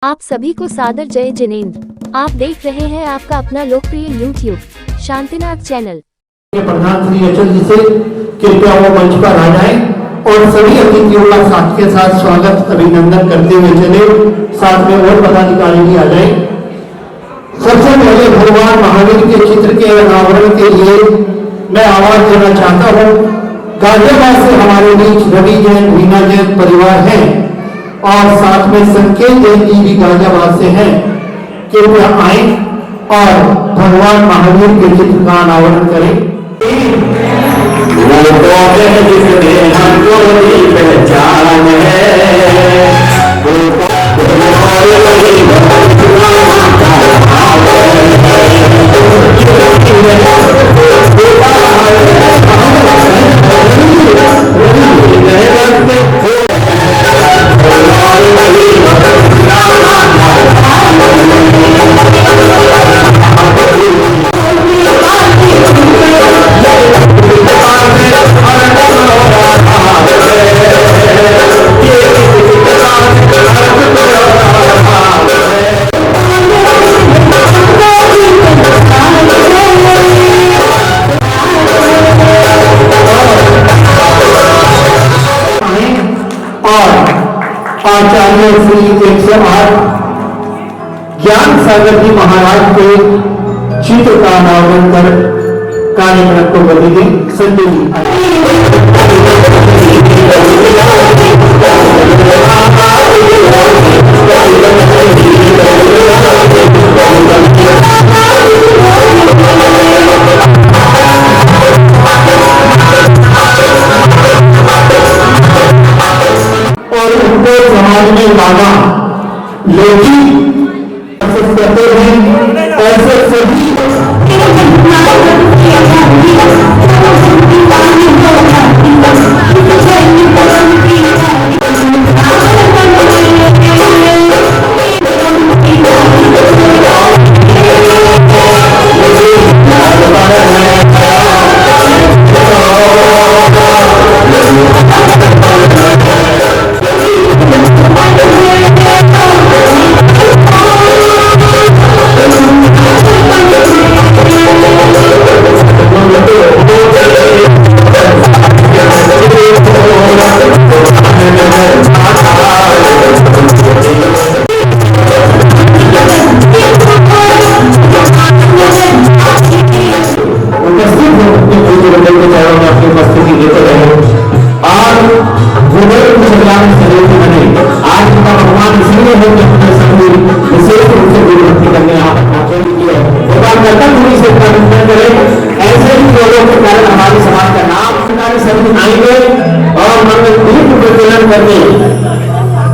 आप सभी को सादर जय जिनेंद्र। आप देख रहे हैं आपका अपना लोकप्रिय YouTube शांतिनाथ चैनल। प्रधान श्री अचल जी से कृपया वो मंच पर आ जाएं और सभी अतिथियों का साथ के साथ स्वागत अभिनंदन करते हुए चले। साथ में और पदाधिकारी भी आ जाएं। सबसे पहले भगवान महावीर के चित्र के अनावरण के लिए मैं आवाज देना चाहता हूँ। गाजियाबाद से हमारे बीच रवि जैन, रीना जैन परिवार है और साथ में संकेत जैन जी भी गाजियाबाद से हैं। कृपया आए और भगवान महावीर के चित्र का अनावरण करें। वो जिसने हमको पहचान है, आचार्य श्री 108 ज्ञान सागर जी महाराज के चित्र का अनावरण कर कार्यक्रम को गति दें। संजय समाज में लाना लेकिन करते हैं ऐसे सभी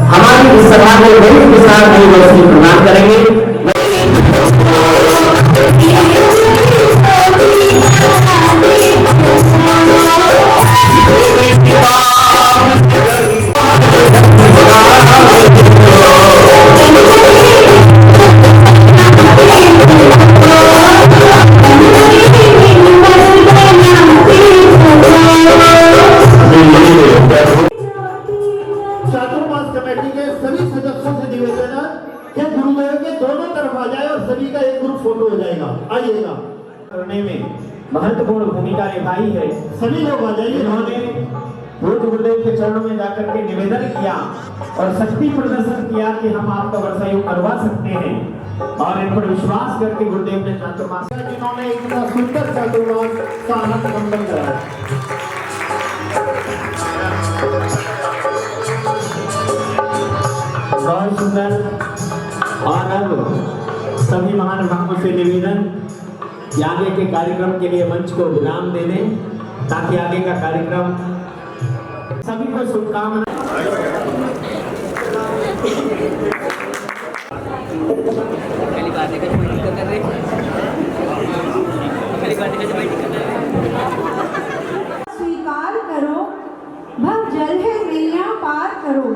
हमारी इस सभा में बड़ी विशाल नई वर्ष की प्रदान करेंगे। कमेटी के सभी सदस्यों से निवेदन है कि गुरुदेव के दोनों तरफ आ जाए और सभी का एक ग्रुप फोटो हो जाएगा। आइएगा। करने में महत्वपूर्ण भूमिका निभाई है। सभी लोग आ जाइए। इन्होंने पूज्य गुरुदेव के चरणों में जाकर के निवेदन किया और शक्ति प्रदर्शन किया कि हम आपका वर्षायोग करवा सकते हैं और इन पर विश्वास करके गुरुदेव ने चातुर्मास जिन्होंने इतना सुंदर चातुर्मास का आनंद मंडल कराया। बहुत सुंदर और अब सभी महानुभावों से निवेदन कि आगे के कार्यक्रम के लिए मंच को विराम दे दें ताकि आगे का कार्यक्रम सभी को शुभकामनाएं। स्वीकार करो भव जल है नैया पार करो,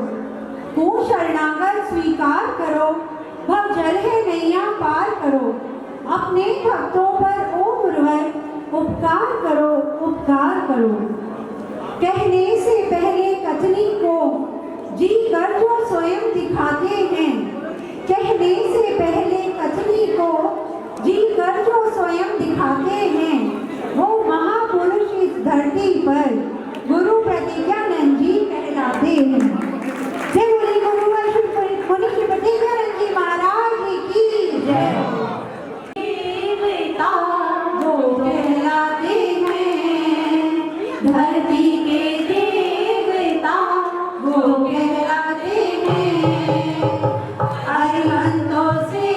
को शरणागत स्वीकार करो भव जल है नैया पार करो, अपने भक्तों पर ओ गुरुवर उपकार करो उपकार करो। कहने से पहले कथनी को जी कर जो स्वयं दिखाते हैं जी कर जो स्वयं दिखाते हैं वो महापुरुष इस धरती पर गुरु प्रतिज्ञानंद जी कहलाते हैं। जय बोले गुरु मुनि श्री प्रतिज्ञानंद जी महाराज की जय। देवता जो कहलाते हैं धरती के देवता वो कहलाते हैं। अरिहंतों से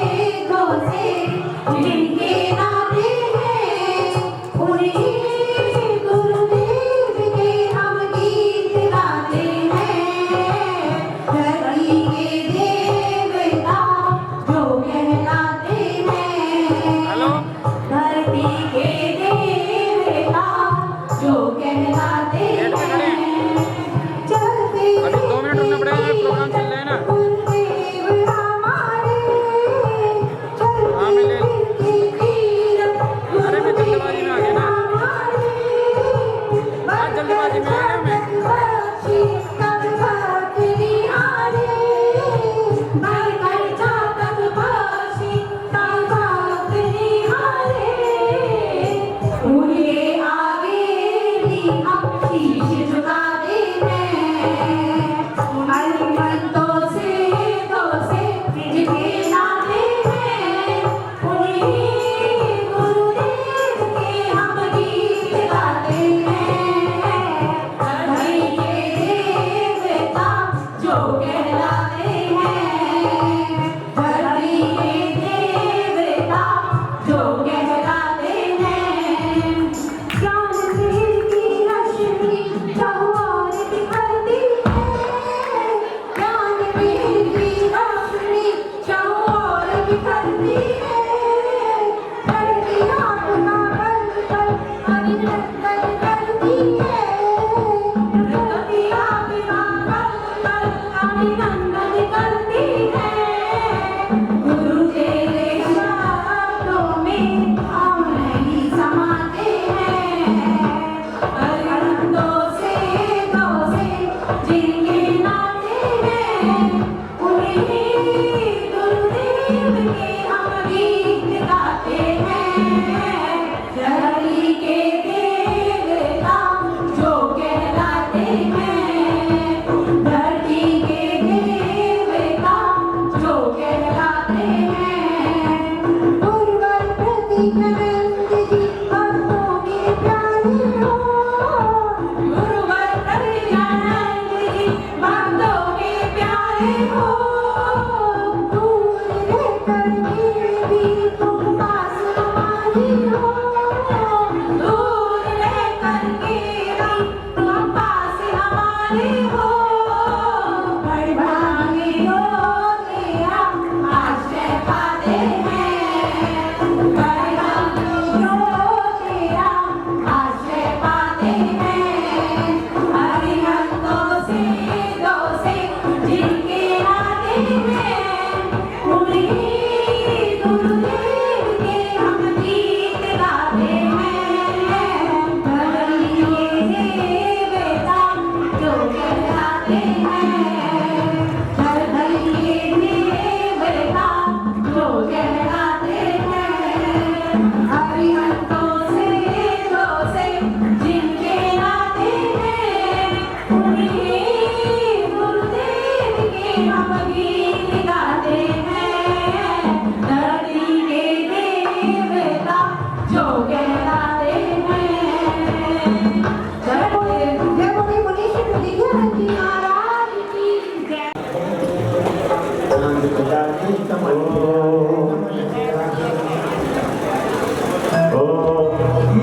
जिनके नाते हैं उन्हीं गुरुदेव के हम गीत गाते हैं। धरती के देवता जो कहलाते हैं धरती के देवता जो कहलाते हैं। चलते अभी 2 मिनट रुकना पड़ेगा, प्रोग्राम चल रहा है ना। गुरुदेव हमारे हाँ, मैं ले- अरे मैं जल्दबाजी में आ गया ना। हाँ, जल्दबाजी में आ गया मैं।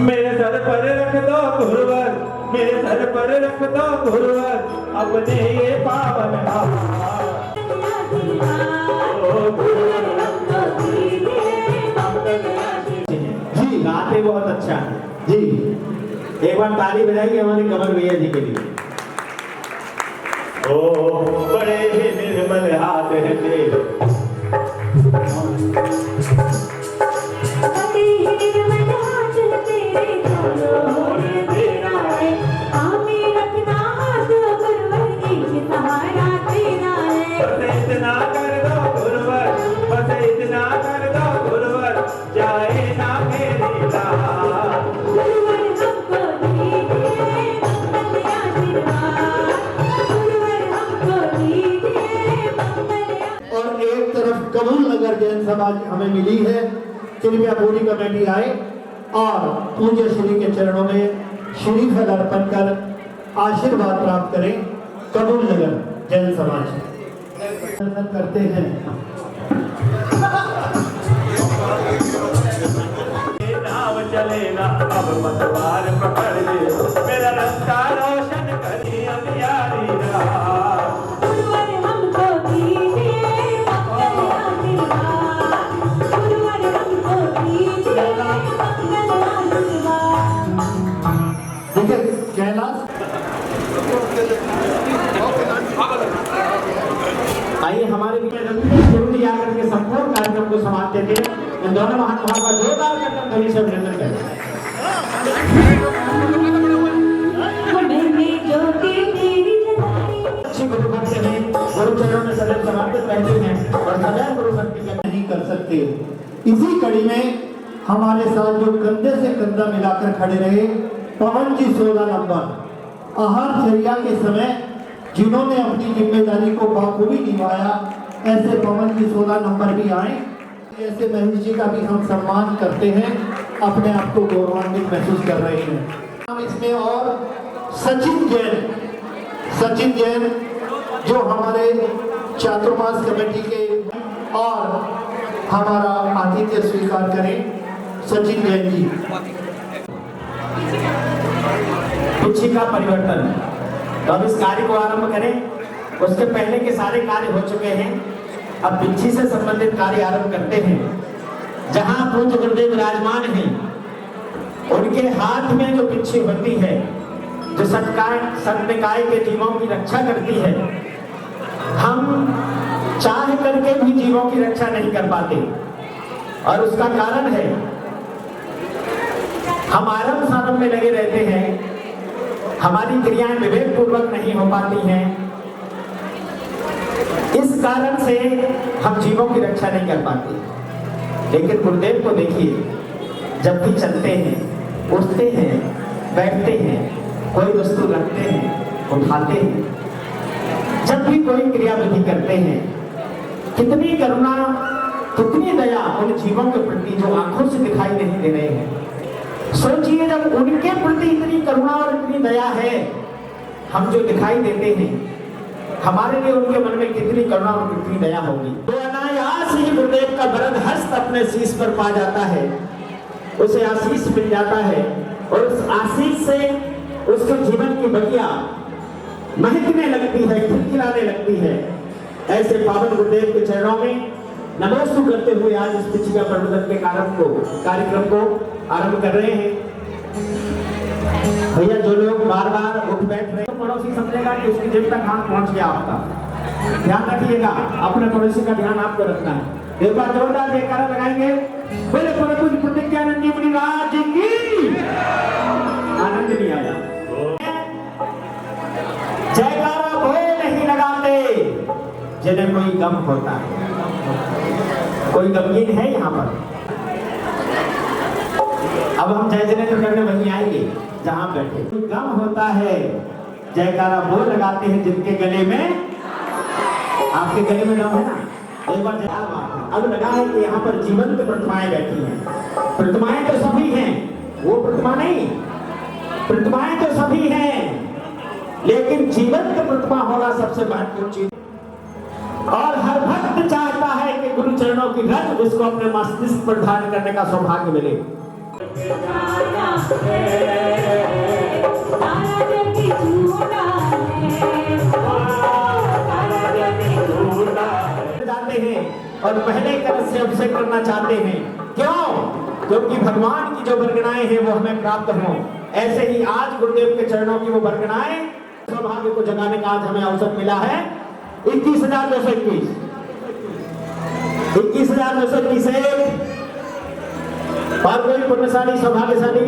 मेरे सर पर रख दो गुरुवर, मेरे सर पर रख दो गुरुवर, अपने ये पावन हाथ। जी गाते बहुत अच्छा है जी एक बार ताली बजाइए हमारे कमल भैया जी के लिए। ओ बड़े ही निर्मल हाथ है तेरे, बस इतना कर दो गुरुवर, बस इतना कर दो गुरुवर, जा कबूल नगर जैन समाज हमें मिली है। कृपया पूरी कमेटी आए और पूज्य श्री के चरणों में श्रीफल अर्पण कर आशीर्वाद प्राप्त करें। कबूल नगर जैन समाज दर्शन करते हैं। नाव चले ना अब पतवार पकड़ ले, मेरा रास्ता रोशन करी अंधियारी रात। गुरुवर हमको दीजिए मंगल आशीर्वाद, गुरुवर हमको दीजिए मंगल आशीर्वाद। देखिए कैलाश आइए हमारे जरूरी आकर के संपूर्ण कार्यक्रम को समाप्त करके इन दोनों महानुभाव का जोरदार करकर ध्वनि से अभिनंदन करें। मैंने ज्योति तेरी जलाई, अच्छी गुरु भक्त हैं, गुरु चरणों में सदैव समर्पित रहते हैं और सदैव गुरु भक्ति का नहीं कर सकते। इसी कड़ी में हमारे साथ जो कंधे से कंधा मिलाकर खड़े रहे पवन जी 16 नंबर आहारचर्या के समय जिन्होंने अपनी जिम्मेदारी को बाखूबी निभाया, ऐसे पवन जी 16 नंबर भी आए। ऐसे महेश जी का भी हम सम्मान करते हैं, अपने आप को गौरवान्वित महसूस कर रहे हैं। हम इसमें और सचिन जैन जो हमारे चातुर्मास कमेटी के और हमारा आतिथ्य स्वीकार करें। सचिन जैन जी। पिछी का परिवर्तन, तो अब इस कार्य को आरंभ करें। उसके पहले के सारे कार्य हो चुके हैं, अब पिछी से संबंधित कार्य आरंभ करते हैं। जहां पूज्य गुरुदेव विराजमान हैं, उनके हाथ में जो पिछी होती है, जो सत्निकाय के जीवों की रक्षा करती है, हम चाह करके भी जीवों की रक्षा नहीं कर पाते। और उसका कारण है हम आरंभ सारंभ में लगे रहते हैं, हमारी क्रियाएं विवेक पूर्वक नहीं हो पाती हैं। इस कारण से हम जीवों की रक्षा नहीं कर पाते। लेकिन गुरुदेव को देखिए, जब भी चलते हैं, उठते हैं, बैठते हैं, कोई वस्तु रखते हैं, उठाते हैं, जब भी कोई क्रिया विधि करते हैं, कितनी करुणा, कितनी दया उन जीवों के प्रति जो आंखों से दिखाई नहीं दे रहे हैं। सोचिए, जब उनके प्रति इतनी करुणा और इतनी दया है, हम जो दिखाई देते हैं, हमारे लिए उनके मन में कितनी करुणा और कितनी दया होगी। तो अनायास ही गुरुदेव का वरद हस्त अपने शीश पर पा जाता है, उसे आशीष मिल जाता है और उस आशीष से उसके जीवन की बगिया महकने लगती है, खिलखिलाने लगती है। ऐसे पावन गुरुदेव के चरणों में नमोस्तु करते हुए आज इस पिछिका प्रबंधन के कार्यक्रम को आरंभ कर रहे हैं। भैया, जो लोग बार बार उठ बैठ रहे हैं, पड़ोसी समझेगा कि उसकी जेब तक हाथ पहुंच गया आपका। ध्यान रखिएगा, अपने पड़ोसी का ध्यान आपको रखना है। एक बार जोरदार जयकारा लगाएंगे, बोले पूज्य प्रतिज्ञानंद जी महाराज की। आनंद नहीं आया, जयकारा भोले नहीं लगाते जिन्हें कोई गम होता है। कोई गमगीन है यहाँ पर? अब हम जय जयकार करने वहीं आएंगे जहां बैठे। कोई गम होता है, जयकारा वो लगाते हैं जिनके गले में, आपके गले में गम है ना। एक बार अब लगा है कि यहाँ पर जीवंत प्रतिमाएं बैठी हैं। प्रतिमाएं तो सभी हैं, वो प्रतिमा नहीं, प्रतिमाएं तो सभी हैं, लेकिन जीवंत प्रतिमा होना सबसे महत्वपूर्ण चीज। और हर भक्त चाहता है कि गुरु चरणों की रज उसको अपने मस्तिष्क पर धारण करने का सौभाग्य मिले। जाते हैं और पहले कलश से अभिषेक करना चाहते हैं। क्यों? क्योंकि भगवान की जो वरगणाएं हैं वो हमें प्राप्त हों। ऐसे ही आज गुरुदेव के चरणों की वो वरगणाएं सौभाग्य को जगाने का आज हमें अवसर मिला है। 21,221 और कोई पुण्यशाली सौभाग्यशाली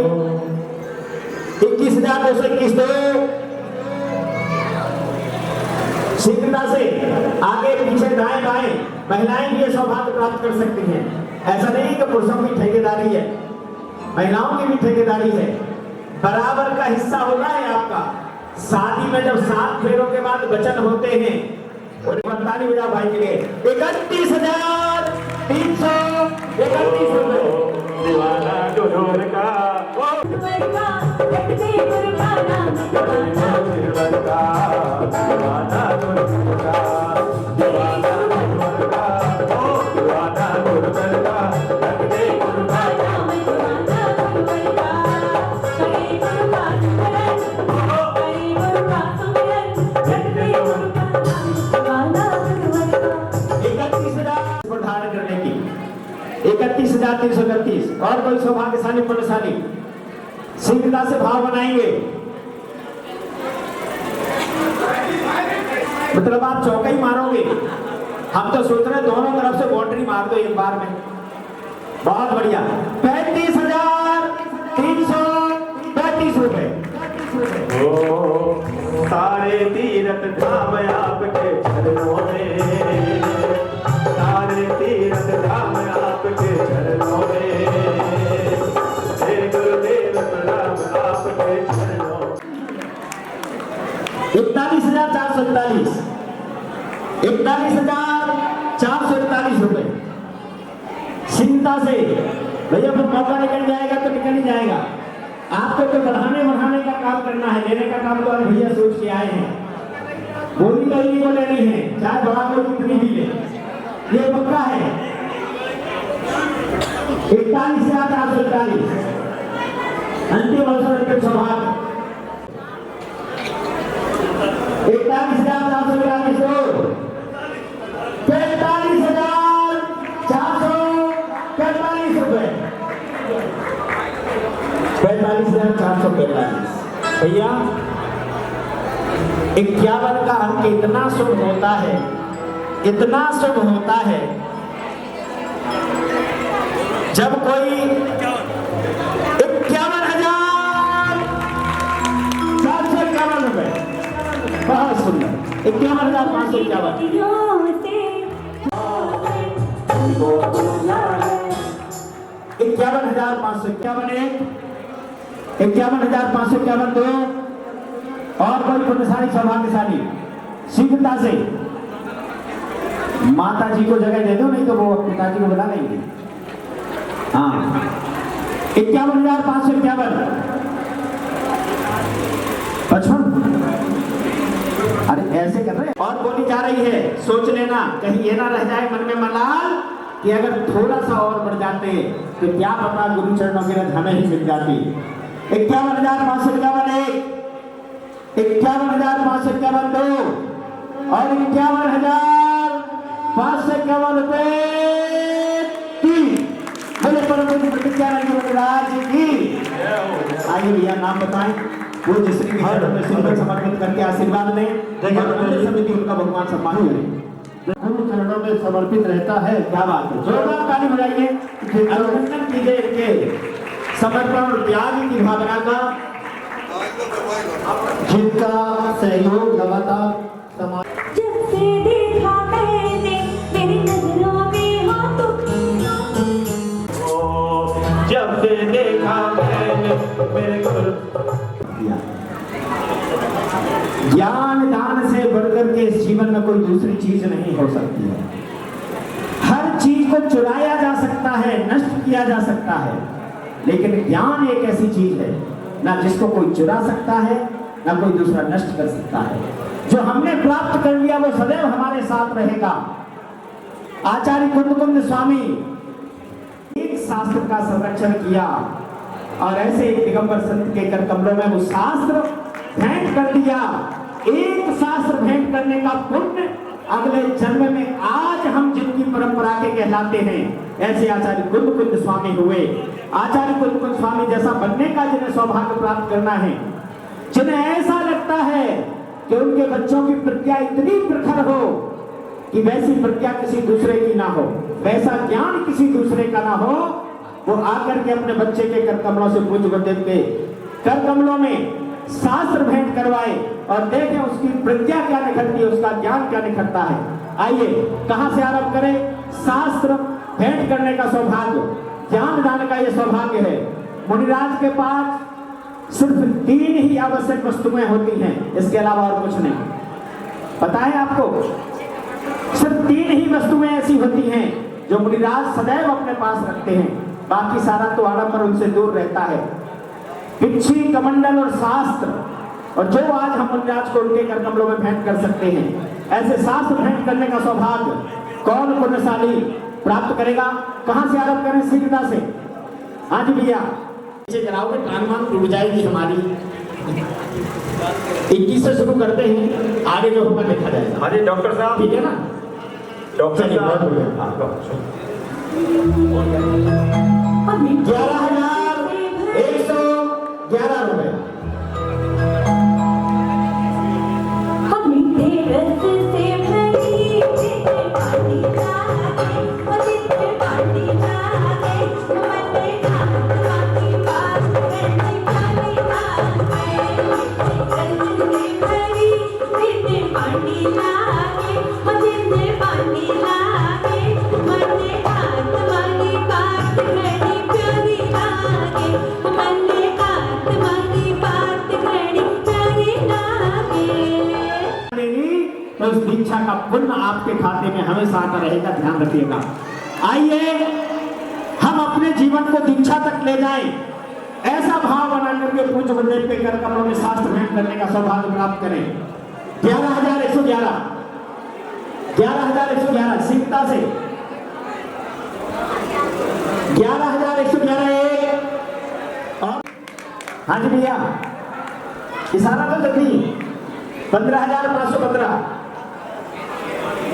21,221 तो शीघ्रता से आगे पीछे दाएं बाएं महिलाएं भी ये सौभाग्य प्राप्त कर सकती हैं। ऐसा नहीं कि पुरुषों की ठेकेदारी है, महिलाओं की भी ठेकेदारी है। बराबर का हिस्सा होगा है आपका। शादी में जब 7 फेरों के बाद वचन होते हैं, और ताली बजाओ भाई के लिए। 31,000 331 रुपए। दीवाना गुरूर का गुरुवर का रटते गुरु का नाम दीवाना गुरूर का दीवाना गुरूर का दीवाना गुरूर का ओ दीवाना गुरूर का रटते गुरू का नाम दीवाना गुरुवर का करे गुरु का सुमरन करे गुरु का सुमरन रटते गुरु का नाम दीवाना गुरुवर का 31,000 को धारण करने की 31,331। और कोई सौभाग्यशाली पुण्यशाली शीघ्रता से भाव बनाएंगे। मतलब आप चौका ही मारोगे, हम तो सोच रहे दोनों तरफ से बाउंड्री मार दो एक बार में। बहुत बढ़िया। 35,335 रुपए। ओ सारे तीरथ धाम आपके चरणों में, सारे तीरथ धाम आपके चरणों में, हे गुरुदेव प्रणाम आपके चरणों। 41,441 41,441 रुपए। चिंता से भैया फिर मौका निकल जाएगा तो निकल ही जाएगा। आपको तो बढ़ाने का काम करना है, लेने का काम तो आज भैया सोच के आए हैं। बोली तो इन्हीं को लेनी है, चाहे बड़ा कोई कितनी भी ले, ये पक्का है। 41,441 अंतिम अवसर अंतिम सौभाग्य। 41,441 को 45,445 रुपए। 45,445। भैया 51 का अंक इतना शुभ होता है, इतना शुभ होता है, जब कोई 51,451 रुपए। बहुत सुंदर। 51,551। 51,551 51,551 दो। और कोई पुण्यशाली सौभाग्यशाली शीघ्रता से माता जी को जगह दे दो, नहीं तो वो पिताजी को बुला लेंगे। हाँ 51,551 55। अरे ऐसे कर रहे हैं। और बोली जा रही है, सोच लेना कहीं ये ना रह जाए मन में मलाल कि अगर थोड़ा सा और बढ़ जाते तो क्या पता गुरु चरणों की रज हमें ही मिल जाती। 51,551 एक, 51,551 दो और 51,551 रुपए तीन। बोले परम प्रतिज्ञा राज की। आइए भैया नाम बताएं, वो जिसके भी घर में सिंबल समर्पित करके आशीर्वाद दें। समिति उनका भगवान सम्मान करें। गुरु चरणों में समर्पित रहता है। क्या बात है, जोरदार ताली बजाइए। अभिनंदन कीजिए इनके समर्पण और त्याग की भावना का, जिनका सहयोग लगातार समाज जब से देखा मैंने मेरी नजरों में हो तुम, ओ जब से देखा मैंने मेरे गुरु। ज्ञान दान से बढ़कर के इस जीवन में कोई दूसरी चीज नहीं हो सकती है। हर चीज को चुराया जा सकता है, नष्ट किया जा सकता है, लेकिन ज्ञान एक ऐसी चीज है ना जिसको कोई चुरा सकता है ना कोई दूसरा नष्ट कर सकता है। जो हमने प्राप्त कर लिया वो सदैव हमारे साथ रहेगा। आचार्य कुंद स्वामी एक शास्त्र का संरक्षण किया और ऐसे एक दिगंबर संत के कर कमलों में वो शास्त्र भेंट कर दिया। एक शास्त्र भेंट करने का पुण्य अगले जन्म में आज हम जिनकी परंपरा के कहलाते हैं, ऐसे आचार्य कुंद स्वामी हुए। आचार्य कुंद स्वामी जैसा बनने का जिन्हें सौभाग्य प्राप्त करना है, जिन्हें ऐसा लगता है कि उनके बच्चों की प्रज्ञा इतनी प्रखर हो कि वैसी प्रज्ञा किसी दूसरे की ना हो, वैसा ज्ञान किसी दूसरे का ना हो, वो आकर के अपने बच्चे के कर कमलों से पूज्य गुरुदेव के कर कमलों में शास्त्र भेंट करवाए और देखें उसकी प्रज्ञा क्या निखरती है, उसका ज्ञान क्या निखरता है। आइए कहां से आरंभ करें? शास्त्र भेंट करने का सौभाग्य, ज्ञान दान का यह सौभाग्य है। मुनिराज के पास सिर्फ 3 ही आवश्यक वस्तुएं होती हैं, इसके अलावा और कुछ नहीं। पता है आपको? सिर्फ 3 ही वस्तुएं ऐसी होती हैं जो मुनिराज सदैव अपने पास रखते हैं, बाकी सारा तो आडंबर उनसे दूर रहता है। पिच्छी, कमंडल और शास्त्र, और जो आज हम मुनिराज को उनके कर कमलों में भेंट कर सकते हैं, ऐसे शास्त्र भेंट करने का सौभाग्य कौन पुण्यशाली प्राप्त करेगा? कहां से आरंभ करें? शीघ्रता से। हाँ जी भैया, नीचे कराओगे, कान मान टूट जाएगी हमारी। 21 से शुरू करते हैं, आगे जो होगा देखा जाएगा। हाँ जी डॉक्टर साहब, ठीक है ना? डॉक्टर चलिए, बहुत साहब, बढ़िया। हाँ, डॉक्टर। 11,111 रुपए। मीठे रस से भरी जितने पानी लागे, वो जितने पानी लागे, मन में आत्मा की बात करने वाली आगे। रस से भरी जितने पानी लागे, वो जितने पानी लागे, मन में आत्मा की बात करनी प्यारी लागे, मन में आत्मा की बात करनी प्यारी लागे। तो उस दीक्षा का पुण्य आपके खाते में हमेशा आता रहेगा, ध्यान रखिएगा। आइए हम अपने जीवन को दीक्षा तक ले जाएं, ऐसा भाव बना करके पूज्य गुरुदेव के कर कमलों में शास्त्र भेंट करने का सौभाग्य प्राप्त करें। 11,111, 11,111 शीघ्रता से। 11,111 एक और हाँ जी भैया, इशारा तो जल्दी। 15,515।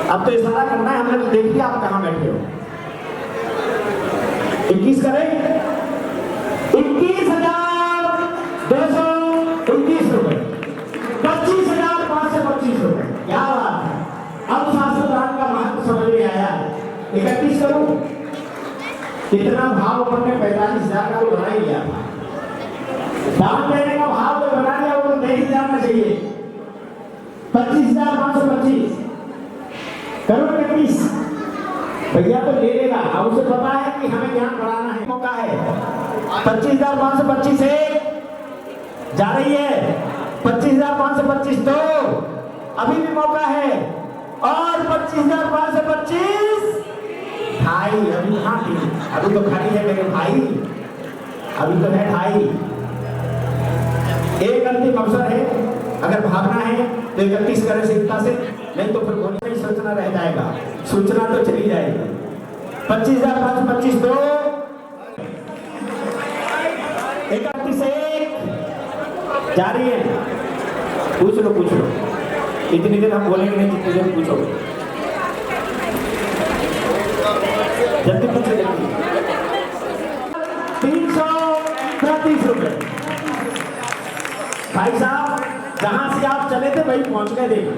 अब तो इशारा करना है, हमने तो देख लिया आप कहां बैठे हो। 21 करें? 21,229 रुपए, 25,525 रुपए। क्या बात है, अब शास्त्रदान का महत्व समझ में आया है। 31 करूं? कितना भाव अपन ने 45,000 का बना ही लिया था। दान देने का भाव तो बना लिया, वो नहीं जाना चाहिए। 25,525 करोड़ 31 भैया तो ले लेगा, अब उसे पता है कि हमें ज्ञान बढ़ाना है, मौका है। 25,525 एक जा रही है, 25,525 दो, अभी भी मौका है, और 25,525 ढाई, अभी कहाँ थी? अभी तो खाली है मेरे भाई, अभी तो है ढाई। एक अंतिम अवसर है, अगर भागना है तो 31 करें शीघ्रता से, नहीं तो फिर होने में सोचना रह जाएगा, सूचना तो चली जाएगी। 25,525 दो, 31 एक जा रही है। पूछ लो पूछ लो, इतनी देर हम बोलेंगे नहीं, जितनी देर पूछो, जल्दी पूछो जल्दी। 330 रुपए। भाई साहब, जहां से आप चले थे वही पहुंच गए, देखो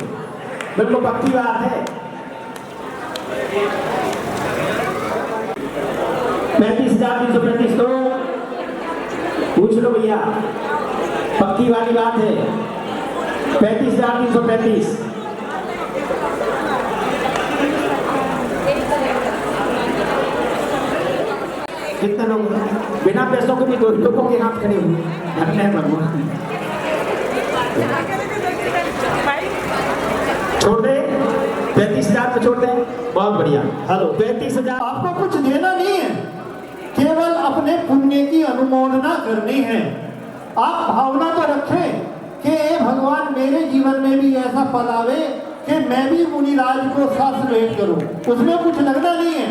बिल्कुल पक्की बात है। 35,335 तो पूछ लो भैया, पक्की वाली बात है। 35,335। कितने लोग बिना पैसों के भी दो लोगों के हाथ खड़े हुए, धन्य है भगवान। छोड़ दे, 35,000 पे छोड़ दे, बहुत बढ़िया। हेलो, 35,000 आपको कुछ देना नहीं है, केवल अपने पुण्य की अनुमोदना करनी है। आप भावना तो रखें कि हे भगवान, मेरे जीवन में भी ऐसा पल आवे कि मैं भी मुनिराज को शास्त्र भेंट करूं, उसमें कुछ लगना नहीं है।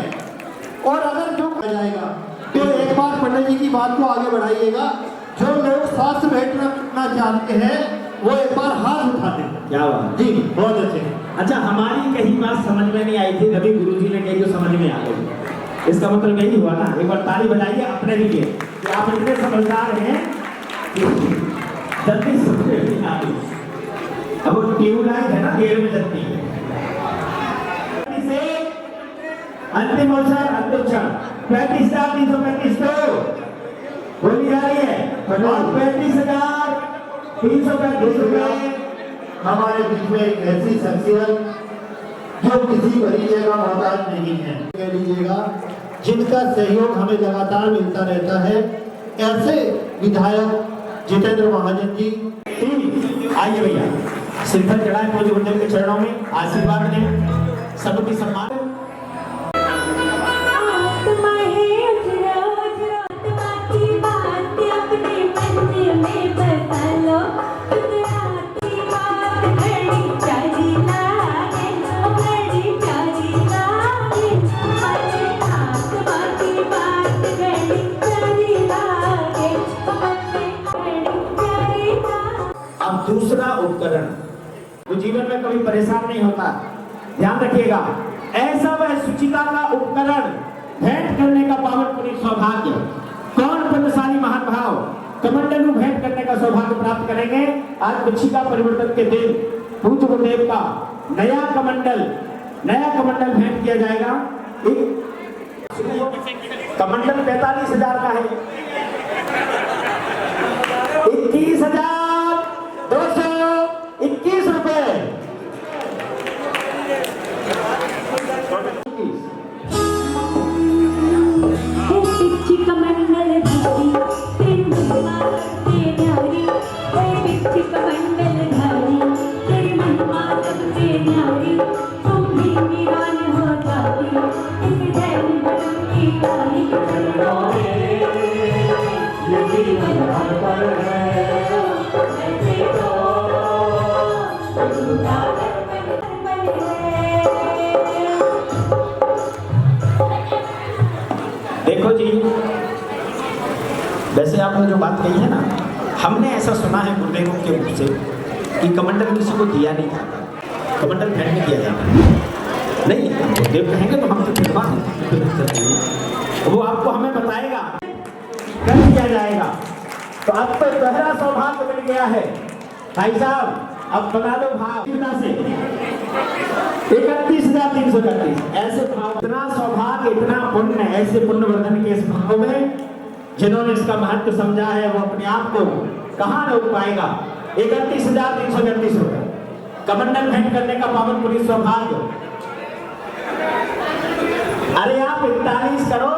और अगर जो हो जाएगा तो एक बार पंडित जी की बात को आगे बढ़ाइएगा। जो लोग शास्त्र भेंट रखना चाहते हैं वो एक बार हाथ उठा दें। क्या बात जी, बहुत अच्छे। अच्छा, हमारी कहीं बात समझ में नहीं आई थी, रवि गुरुजी ने कही तो समझ में आ गई। इसका मतलब यही हुआ ना, एक बार ताली बजाइए अपने लिए कि आप इतने समझदार हैं कि जल्दी समझ में आ गई। अब वो ट्यूबलाइट है ना, देर में जलती है। अंतिम अवसर, अंतिम क्षण। 35,335 तो बोली जा रही है, और 35,335 रुपए। हमारे बीच में एक ऐसी शख्सियत जो किसी परिचय का मोहताज नहीं है, कह लीजिएगा, जिनका सहयोग हमें लगातार मिलता रहता है, ऐसे विधायक जितेंद्र महाजन जी। आइए भैया, सिरफल चढ़ाए पूज्य गुरुदेव के चरणों में, आशीर्वाद दें, सबकी सम्मान। उपकरण, वो जीवन में कभी परेशान नहीं होता। ध्यान रखिएगा, ऐसा वह सुचिता का उपकरण भेंट करने का पावन पुनीत सौभाग्य कौन पुण्यशाली महान भाव कमंडल को भेंट करने का सौभाग्य प्राप्त करेंगे। आज कुक्षिका परिवर्तन के दिन पूज्य गुरुदेव का नया कमंडल भेंट किया जाएगा। कमंडल 45,000 का है, 21,221 रुपए। पिच्ची कमंडल धारी तेरी महिमा सबसे न्यारी, पिच्ची कमंडल धारी तेरी महिमा सबसे न्यारी, तुम भी वीरान हो जाती इस जैन बदन की काली चरणों में, ये जीवन भर पर है ऐसे तो उजागर बन है। देखो जी, वैसे आपने जो बात कही है ना, हमने ऐसा सुना है गुरुदेवों के मुख से कि कमंडल किसी को दिया नहीं जाता, कमंडल भेंट नहीं किया जाता। नहीं, गुरुदेव कहेंगे तो हम तो फिरवा वो आपको हमें बताएगा, कर दिया जाएगा। तो अब तो गहरा सौभाग्य मिल गया है भाई साहब, अब बना लो भाव से 31,331 ऐसे भाव, इतना सौभाग्य, इतना पुण्य, ऐसे पुण्यवर्धन के इस भाव में जिन्होंने इसका महत्व समझा है वो अपने आप को कहाँ रोक पाएगा। 31,331 रुपए कमंडल भेंट करने का पावन पुनीत सौभाग्य। अरे आप 41 करो।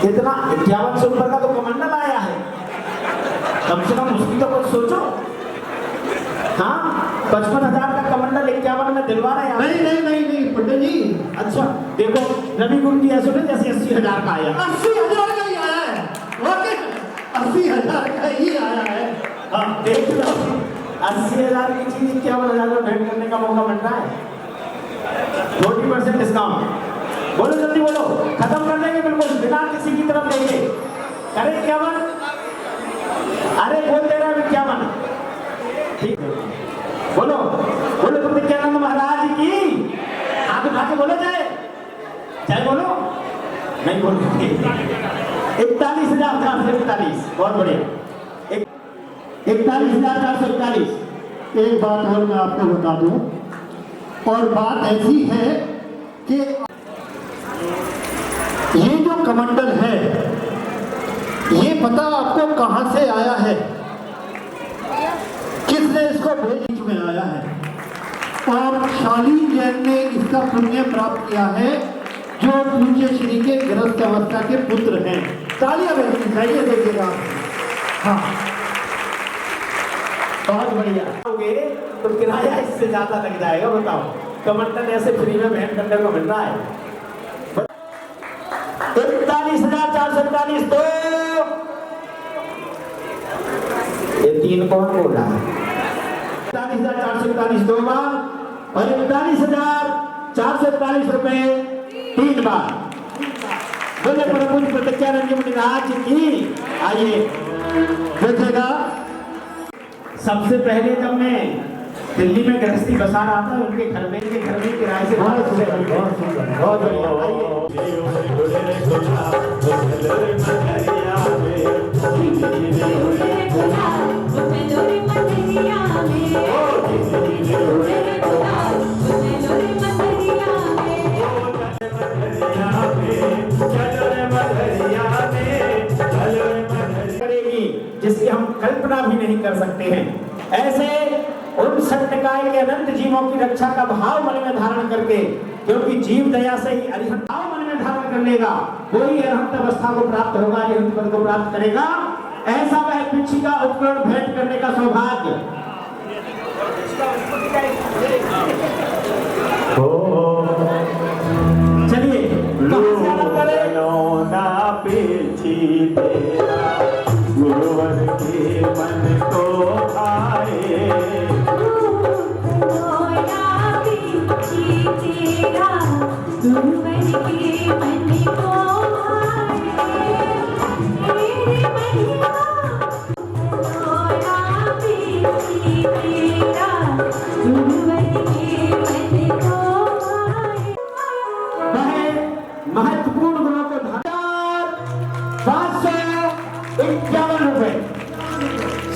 इतना 51 ऊपर का तो कमंडल आया है, कम से कम उसकी तो कुछ सोचो। हाँ, 55,000 का कमंडल 51 में दिलवाना है। नहीं पंडित जी। अच्छा देखो, नबी गुरु की ऐसे नहीं जैसे 80,000 का आया। 80,000 का ही आया है, 80,000 का ही आया है। हाँ देख लो, 80,000 की चीज 51,000 में भेंट करने का मौका मिल रहा है। 40% डिस्काउंट। बोलो जल्दी बोलो, खत्म कर देंगे बिल्कुल बिना किसी की तरफ देंगे। करे 51, अरे बोल दे रहा है 51। ठीक बोलो बोलो, तुम नित्यानंद महाराज की हाथ उठा के बोलो जाए बोलो, नहीं बोल 41,441। बहुत बढ़िया, 41,441। एक बात और मैं आपको बता दूं, और बात ऐसी है कि ये जो कमंडल है, ये पता आपको कहां से आया है, किसने इसको भेज में आया है। और शालीन जैन ने इसका पुण्य प्राप्त किया है, जो पूज्य श्री के गृहस्थ अवस्था के पुत्र हैं। तालियां बजनी चाहिए, देखिएगा। हाँ बहुत बढ़िया। तो किराया इससे ज्यादा लग जाएगा, बताओ। कमंडल ऐसे फ्री में भेंट करने को मिल रहा है। 41,441 तो ये 3 कौन बोल रहा है? 41,441 2 बार और 41,441 रुपए 3 बार। बोले प्रभु प्रत्यानंद मुनिराज की। आइए देखिएगा, सबसे पहले जब मैं दिल्ली में गृहस्थी बसा रहा था, उनके घर में किराए से बहुत बढ़िया। करेगी जिसकी हम कल्पना भी नहीं कर सकते हैं। ऐसे उन सत्यकाय के अनंत जीवों की रक्षा का भाव मन में धारण करके, क्योंकि जीव दया से ही अरिहंत भाव मन में धारण कर लेगा, वही अरिहंत अवस्था को प्राप्त होगा, अरिहंत पद को प्राप्त करेगा। ऐसा वह पिछी का उपकरण भेंट करने का सौभाग्य। चलिए ना पीछी तेरा गुरुवर के मन को आए लोना पीछी तेरा गुरुवर के मन को आए तेरे महिमा लोना पीछी तेरा गुरुवर के मन को आए महत्वपूर्ण गुणों को 551 रुपए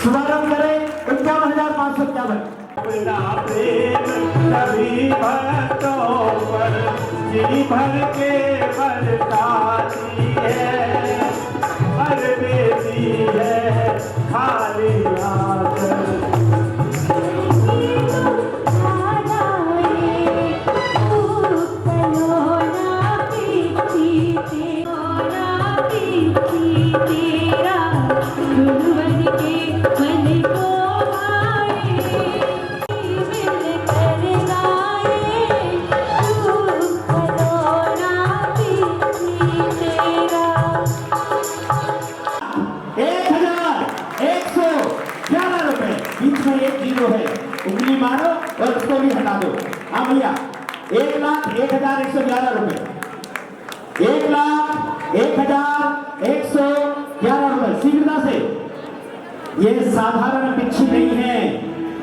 शुभारंभ करें। 51,551। अपना प्रेम सभी भक्तों पर जी भर के बरसाती है हर बेटी है खाली हाथ उंगली मारो और उसको भी हटा दो। हाँ भैया 1,01,111 रुपए 1,01,111 रुपए शीघ्रता से। ये साधारण पिच्छी नहीं है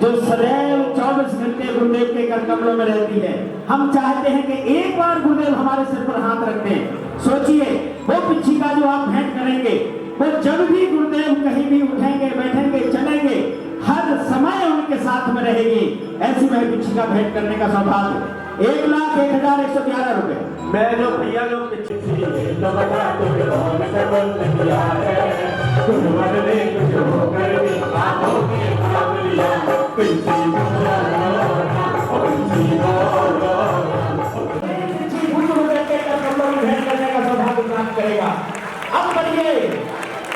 जो सदैव 24 घंटे गुरुदेव के कर कमलों में रहती है। हम चाहते हैं कि एक बार गुरुदेव हमारे सिर पर हाथ रख दें। सोचिए वो पिच्छी का जो आप भेंट करेंगे वो जब भी गुरुदेव कहीं भी उठेंगे बैठेंगे चलेंगे हर समय उनके साथ में रहेगी। ऐसी वह पिच्छी का भेंट करने का सौभाग्य। 1,01,111 रुपए। मैं जो भैया लोग पीछे थी तो बता तुम्हें कौन से बोल दिया है गुरुवर ने कुछ होकर भी आंखों में भाग लिया पिछी गुरुदेव के कर कमलों में भेंट करने का सौभाग्य प्राप्त करेगा। अब बढ़िए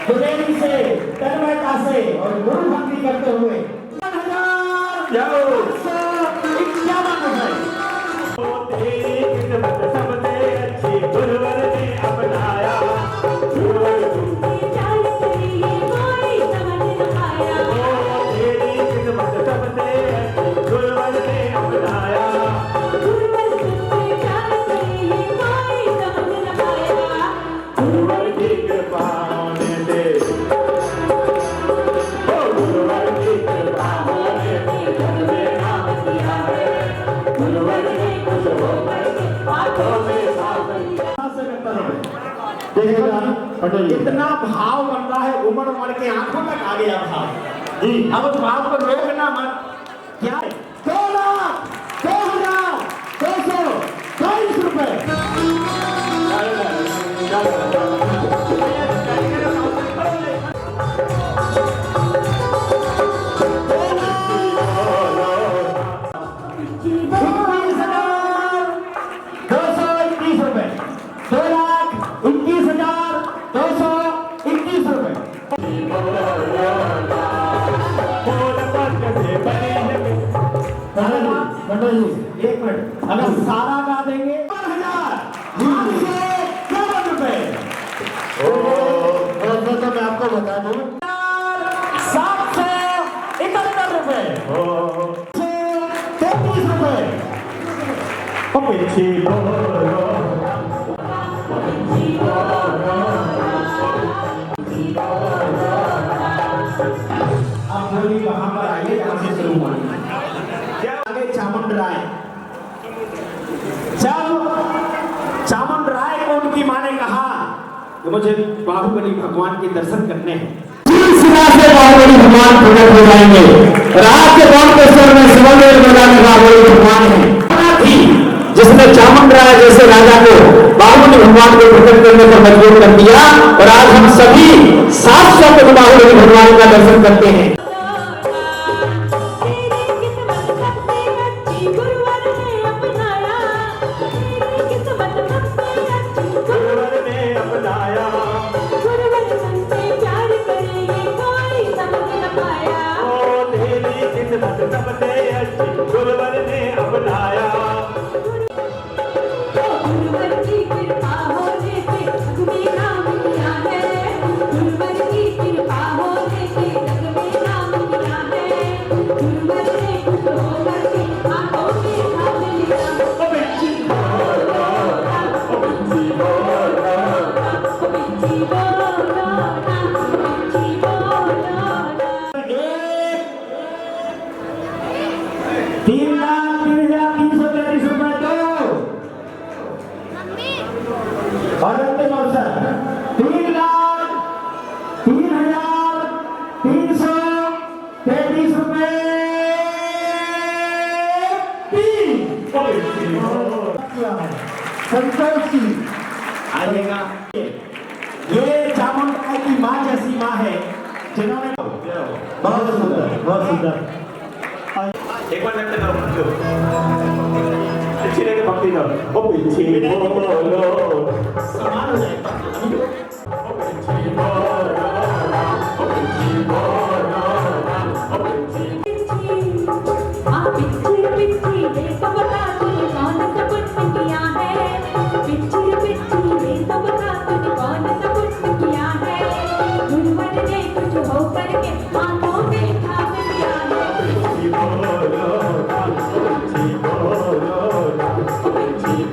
गुरुदेव से तन्मयता से और गुरु भक्ति करते हुए 1,51 रुपए। तेरी किस्मत सबसे अच्छी गुरुवर ने अपनाया गुरुवर तेरी किस्मत सबसे अच्छी गुरुवर ने अपनाया गुरुवर की कृपा होने दे गुरुवर की कृपा होने दे जब में नाम दिया है गुरुवर ने कुछ होकर के हाथों में साथ लिया इतना भाव बन रहा है उमड़ उमड़ के आंखों तक आ गया भाव जी। अब उस भाव को रोकना मत। क्या 2,02,222 रुपए। एक मिनट अगर सारा गा देंगे 1,851 रुपए। तो मैं आपको बता दूं 771 रुपए 33 रुपए। पिछी बोलो अब बोली वहां पर आइए जहां से शुरू हुआ। आगे चामुंड राय। जब चामुंड राय को उनकी मां ने कहा कि मुझे बाहुबली भगवान के दर्शन करने हैं से बाहुबली भगवान प्रकट हो जाएंगे। रात के कौन के स्वर में शिवमेर बजाने बाहुबली भगवान है थी जिसने चामुंड राय जैसे राजा को बाहुबली भगवान को प्रकट करने पर मजबूर कर दिया और आज हम सभी 700 बाहुबली भगवान का दर्शन करते हैं। गुरुवर ने अपनाया गुरुवर संग से प्यार करेंगे और अंतिम अवसर 3,03,333 रुपए। संतोष जी आइएगा। ये चामुंडा की माँ जैसी माँ है जिन्होंने बहुत सुंदर, बहुत सुंदर। एक बार नृत्य करो अच्छी लगे भक्ति करो ओ पीछे बोलो समान हो जाएगा। ओ पीछे बोलो ओ पीछे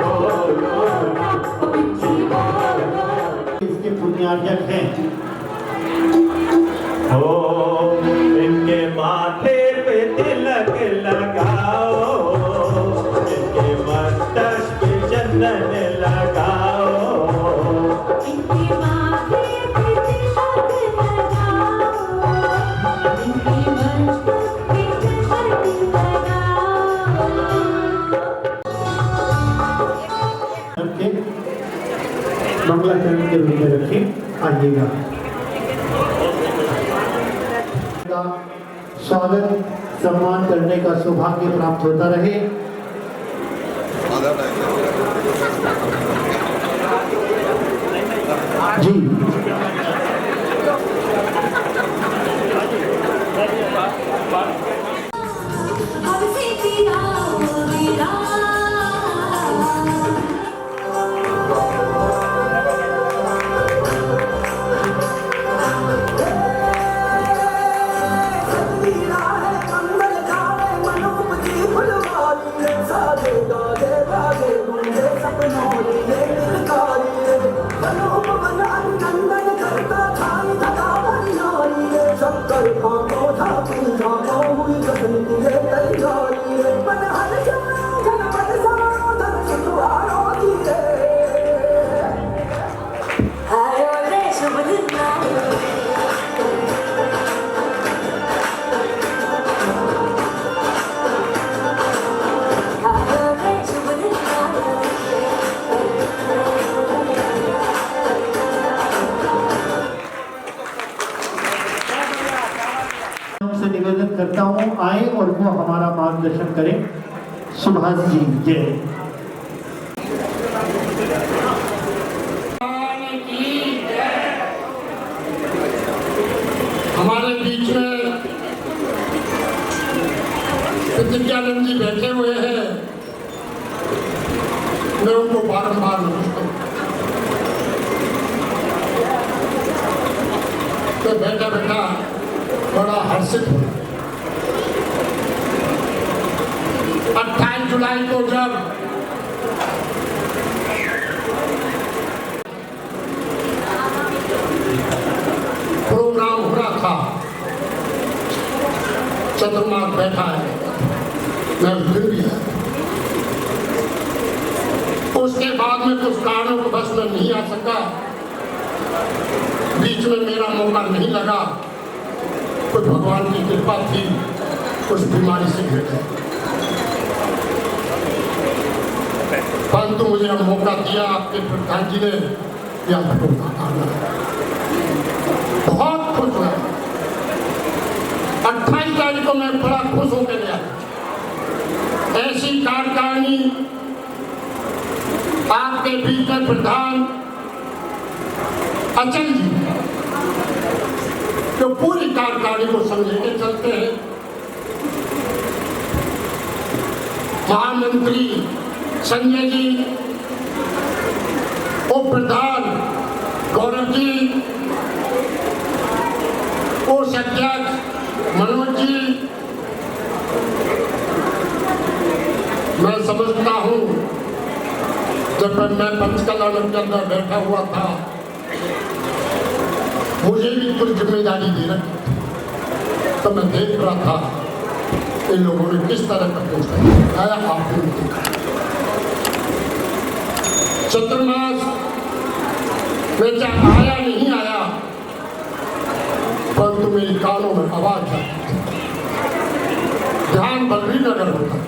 बोलो ओ पीछे इसके पुण्यार्जक हैं। ओ इनके माथे पे तिलक लगाओ इनके मस्तक पे चंदन लगाओ के मंगलाचरण के रूप में रखे आइएगा। स्वागत सम्मान करने का सौभाग्य प्राप्त होता रहे। जी से निवेदन करता हूँ आए और वो हमारा मार्गदर्शन करें। सुभाष जी जय। हमारे बीच में विद्यानंद जी बैठे हुए हैं। मैं उनको बारंबार नमस्कार तो बैठा बैठा बड़ा हर्षित हूँ। 28 जुलाई को जब प्रोग्राम हो रहा था, चंद्रमार्ग बैठा है, मैं उस दिन भी है। उसके बाद में कुछ कारणों को बस में नहीं आ सका, बीच में मेरा मौका नहीं लगा। कुछ भगवान की कृपा थी, उस बीमारी से घिर गए। परंतु मुझे अब मौका दिया आपके प्रधान जी ने, यह मौका आना बहुत खुश हुआ। 28 तारीख को मैं बड़ा खुश होकर गया। ऐसी कार्यकारिणी आपके बीच में प्रधान अचल जी तो पूरी कार्यकारिणी को समझेंगे चलते हैं। महामंत्री संजय जी, उप प्रधान गौरव जी, कोषाध्यक्ष मनोज जी, मैं समझता हूं जब मैं पंचकला के अंदर बैठा हुआ था, मुझे भी कुछ जिम्मेदारी दे रखी थी, तो मैं देख रहा था इन लोगों ने किस तरह का पोस्ट आया। आपने देखा चतुर्मास में चाहे आया नहीं आया, परंतु मेरी कानों में आवाज जाती थी। ध्यान बल्लभी नगर होता था,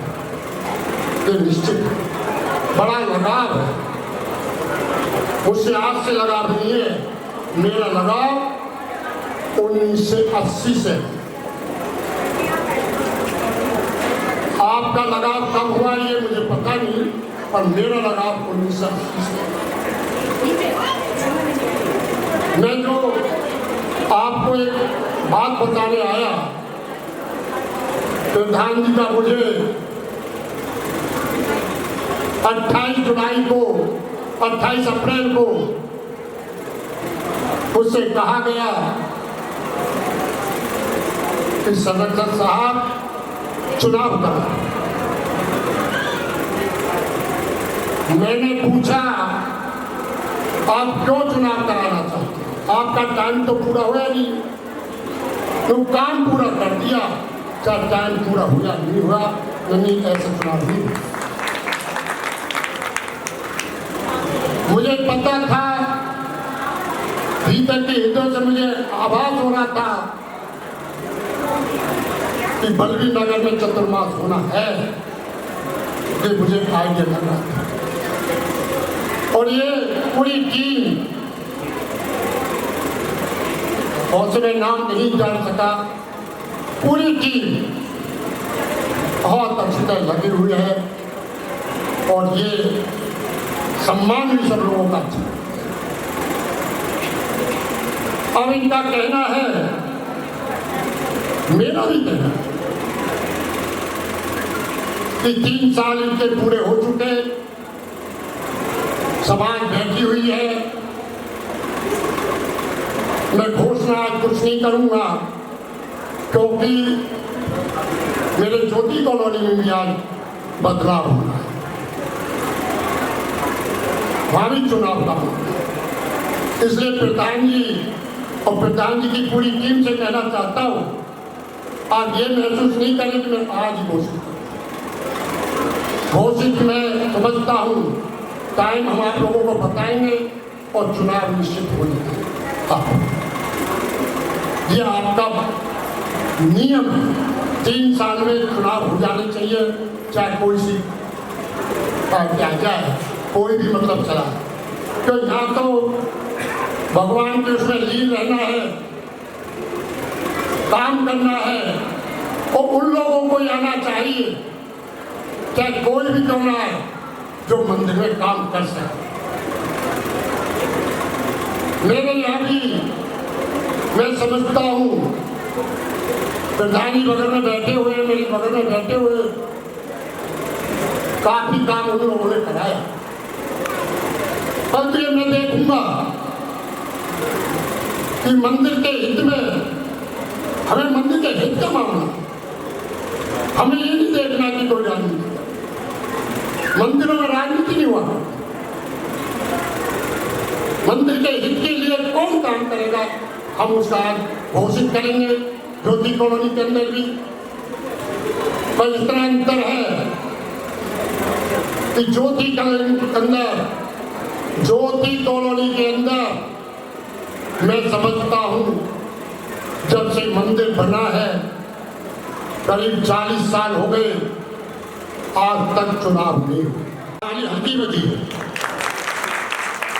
ये निश्चित बड़ा लगाव है। उससे आज से लगाव नहीं है, मेरा लगाव 1980 से। आपका लगाव कब हुआ ये मुझे पता नहीं, पर मेरा लगाव 1980 से। मैं जो आपको एक बात बताने आया, प्रधान जी का मुझे 28 जुलाई को 28 अप्रैल को उससे कहा गया कि संरक्षक साहब चुनाव करा। मैंने पूछा आप क्यों चुनाव कराना चाहते? आपका टाइम तो पूरा हुआ नहीं, तो काम पूरा कर दिया, चाहे टाइम पूरा हुआ नहीं हुआ, नहीं ऐसा चुनाव नहीं। मुझे पता था, भीतर के हृदय से मुझे आभास हो रहा था कि बल्लभी नगर में चतुर्मास होना है, ये मुझे आइडिया लग रहा था। और ये पूरी टीम, और से मैं नाम नहीं जान सका, पूरी टीम बहुत अच्छी तरह लगी हुई है। और ये सम्मान भी सब लोगों का अच्छा। अब इनका कहना है, मेरा भी कहना है कि 3 साल इनके पूरे हो चुके, समाज बैठी हुई है। मैं घोषणा आज कुछ नहीं करूंगा, क्योंकि मेरे ज्योति कॉलोनी में भी आज बदलाव होना है, वहां भी चुनाव का होना है। इसलिए प्रधान जी और प्रधान जी की पूरी टीम से कहना चाहता हूं, आप ये महसूस नहीं करें कि मैं आज ही घोषित मैं समझता हूं, टाइम हम आप लोगों को बताएंगे और चुनाव निश्चित हो जाएगा। ये आपका नियम है, 3 साल में चुनाव हो जाने चाहिए, चाहे कोई सी क्या जाए, कोई भी मतलब चला। तो यहाँ तो भगवान के उसमें लीन रहना है, काम करना है, और उन लोगों को आना चाहिए, चाहे कोई भी क्यों ना है, जो मंदिर में काम कर सके। मेरे यहाँ भी मैं समझता हूँ, प्रधानी बगल में बैठे हुए, मेरी बगल में बैठे हुए, काफी काम उन लोगों ने कराया। पर ये मैं देखूंगा कि मंदिर के हित में, हमें मंदिर के हित का मामला, हमें ये नहीं देखना कि कोई राजनीति, मंदिरों में राजनीति नहीं हुआ। मंदिर के हित के लिए कौन काम करेगा, हम उसका आज घोषित करेंगे। ज्योति कॉलोनी के अंदर भी पर इतना अंतर है कि ज्योति कॉलोनी के अंदर मैं समझता हूं, जब से मंदिर बना है करीब 40 साल हो गए, आज तक चुनाव नहीं हुआ। हल्की बजी है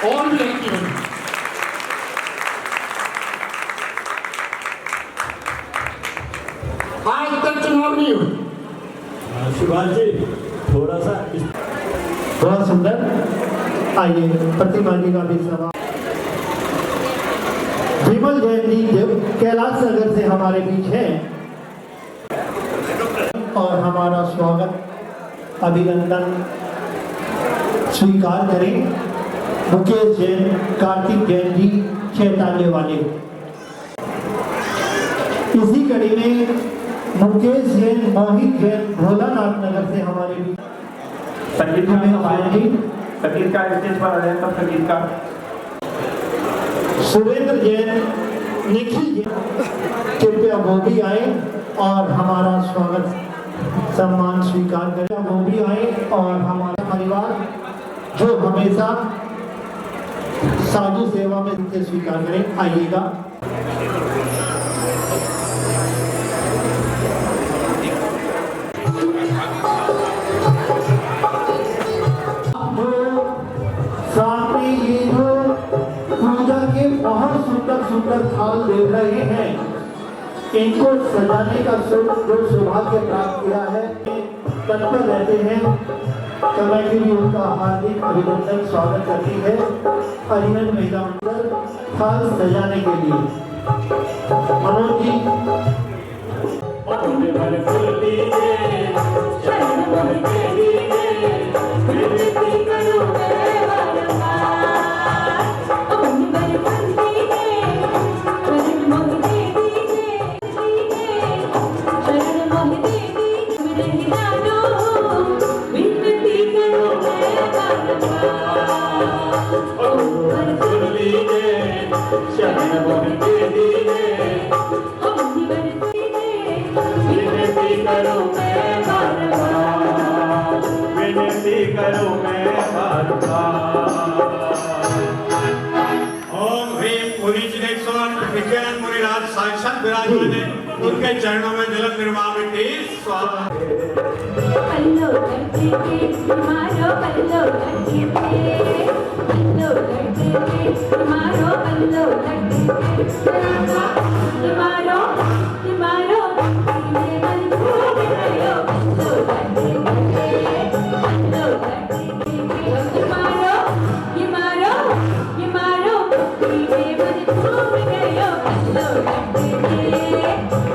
और भी हल्की बजी। आज तक चुनाव नहीं हुए। सुभाष जी थोड़ा सा बहुत सुंदर। आइए प्रतिमा जी का भी सवाल। विमल जैन जी कैलाश नगर से हमारे बीच है और हमारा स्वागत अभिनंदन स्वीकार करें मुकेश जैन, कार्तिक जैन जी चैतान्य वाले। इसी कड़ी में मुकेश जैन, मोहित जैन भोलानाथ नगर से हमारे बीच, पंडित जैन जी संगीतकार स्टेज पर आ रहे हैं, सब संगीतकार। सुरेंद्र जैन, निखिल जैन, कृपया वो भी आए और हमारा स्वागत सम्मान स्वीकार करें। वो भी आए और हमारा परिवार जो हमेशा साधु सेवा में इनसे स्वीकार करें, आइएगा। साथ में ये जो पूजा के बहुत सुंदर सुंदर थाल दे रहे हैं, इनको सजाने का जो सौभाग्य प्राप्त किया है, तत्पर रहते हैं। कमेटी भी उनका हार्दिक अभिनंदन स्वागत करती है। अरिहंत महिला मंडल थाल सजाने के लिए मनोज जी। शरण मोहि दीजिए, विनती करूं मैं बारंबार। अपनी बरबंदी है, शरण मोहि दीजिए, शरण मोहि दीजिए, नहीं जानो, विनती करूं मैं बारंबार। सुन लीजिए, शरण मोहि दीजिए, अपनी बरबंदी है, विनती करूं मैं बारंबार, विनती करूं मैं बारंबार। ओम ह्रीं पुरी जिनेश्वर विज्ञान मुनिराज साक्षात विराजमान है, उनके चरणों में जल निर्मामिति स्वाहा। पल्लो लड़के के मारो, पल्लो लड़के के, पल्लो लड़के के मारो, पल्लो लड़के के मारो, मारो, ये मन फूट गयो, पल्लो लड़के के, पल्लो लड़के के मारो, ये मारो, ये मारो, ये मन फूट गयो, पल्लो लड़के के,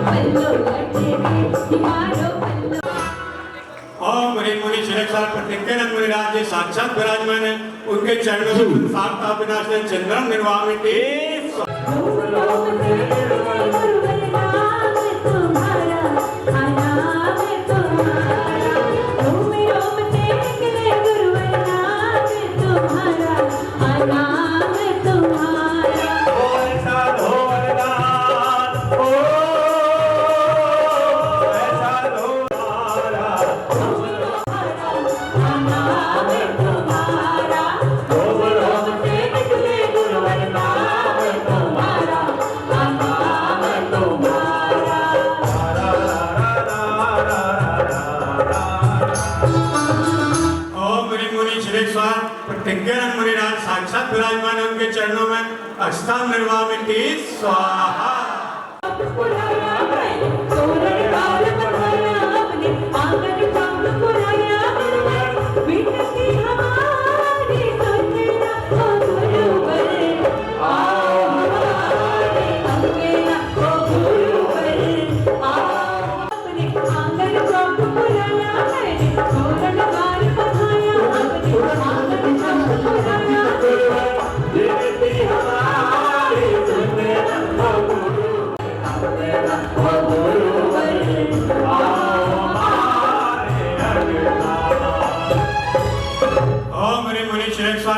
पल्लो लड़के के मारो, पल्लो। ओम ह्रीं मुनि शिरेश्वर प्रतिज्ञानंद मुनिराज जी साक्षात विराजमान है, उनके चरणों में संसारता विनाशने चंद्रम निर्वामिति प्रतिज्ञानंद मुनिराज साक्षात विराजमान है, उनके चरणों में अष्टांग निर्वामिति स्वाहा।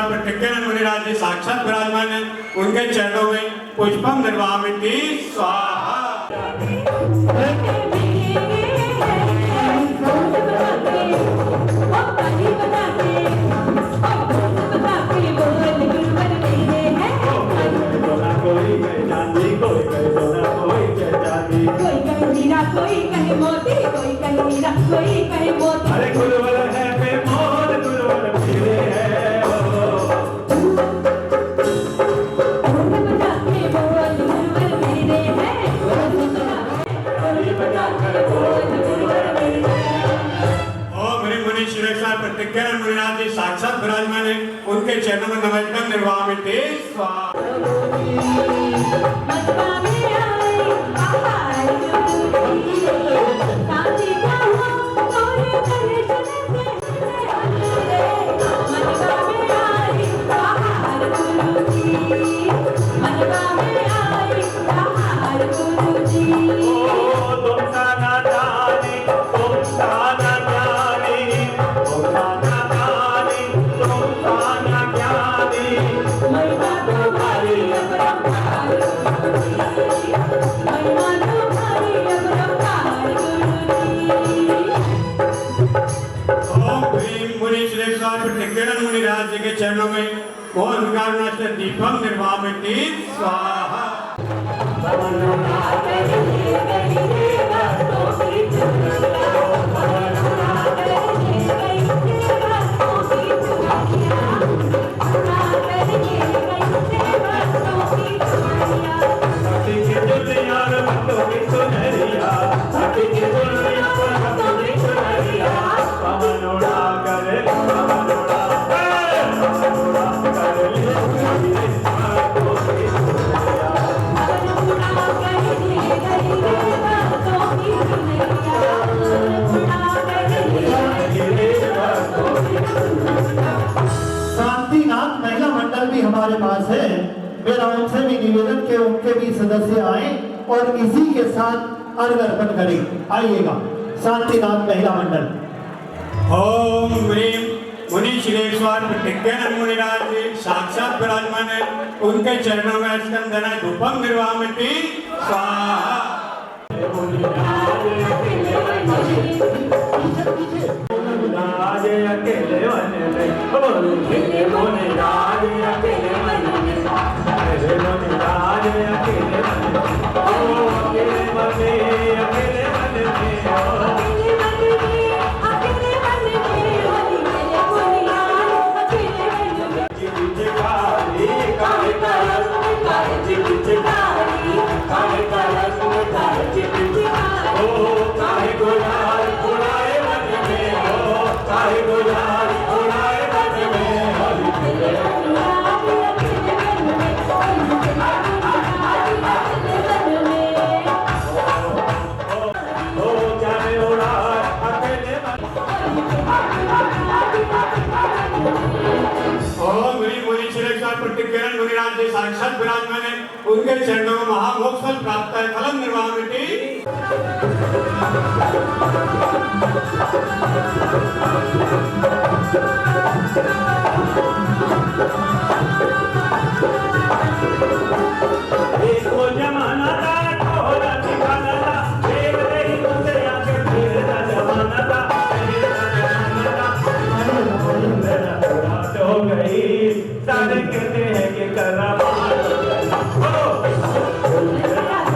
प्रतिज्ञानंद मुनिराज जी साक्षात विराजमान है, उनके चरणों में पुष्पम निर्वामिति स्वाहा। कोई कहे मोती, कोई कहे हीरा, कोई कहे मोती। अरे गुरुवर है बेमोल, गुरुवर फिरे है प्रतिज्ञानंद मुनिराज जी साक्षात विराजमान है, उनके चरणों में नमस्कार निर्वामिति स्वाहा। Oh महिमा तुम्हारी अपरंपार महिमा तुम्हारी अपरंपार ओम ह्रीं मुनि श्रेष्ठाय प्रतिज्ञान मुनिराज जी के चरणों में मोहन कारुणाष्ट दीपम निर्वापयति स्वाहा शांतिनाथ महिला मंडल भी हमारे पास है। मेरा उनसे भी निवेदन के उनके भी सदस्य आए और इसी के साथ अर्घ अर्पण करें। आइएगा शांतिनाथ महिला मंडल। ओम ह्रीं मुनि श्रेष्ठाय प्रतिज्ञान मुनिराज जी साक्षात विराजमान है उनके चरणों में स्कंदन धूपम निर्वापयति स्वाहा राज अकेले वन में बोलो खेले मोने राज अकेले वन में अकेले मोने राज अकेले वन में ओ अकेले बने अकेले वन में अकेले वन में होली खेले मोने राज अकेले वन में चिच काली काली करस काली चिच काली काली करस काली चिच काली ओ काहे गुलाल उड़ाए वन में हो काहे गुलाल उड़ाए वन में होली खेले ओ जाने उड़ाए अकेले ओम ह्रीं मुनि श्रेष्ठाय प्रतिज्ञान मुनिराज जी साक्षात विराजमान है उनके चरणों में महामोक्ष फल प्राप्त है फलम निर्वापयति देखो जमाना था कोहरा ठिकाना था देव नहीं तुझे आके फिर का जमाना था फिर का जमाना था मेरा रात हो गई सारे कहते हैं कि करामात हो गई रात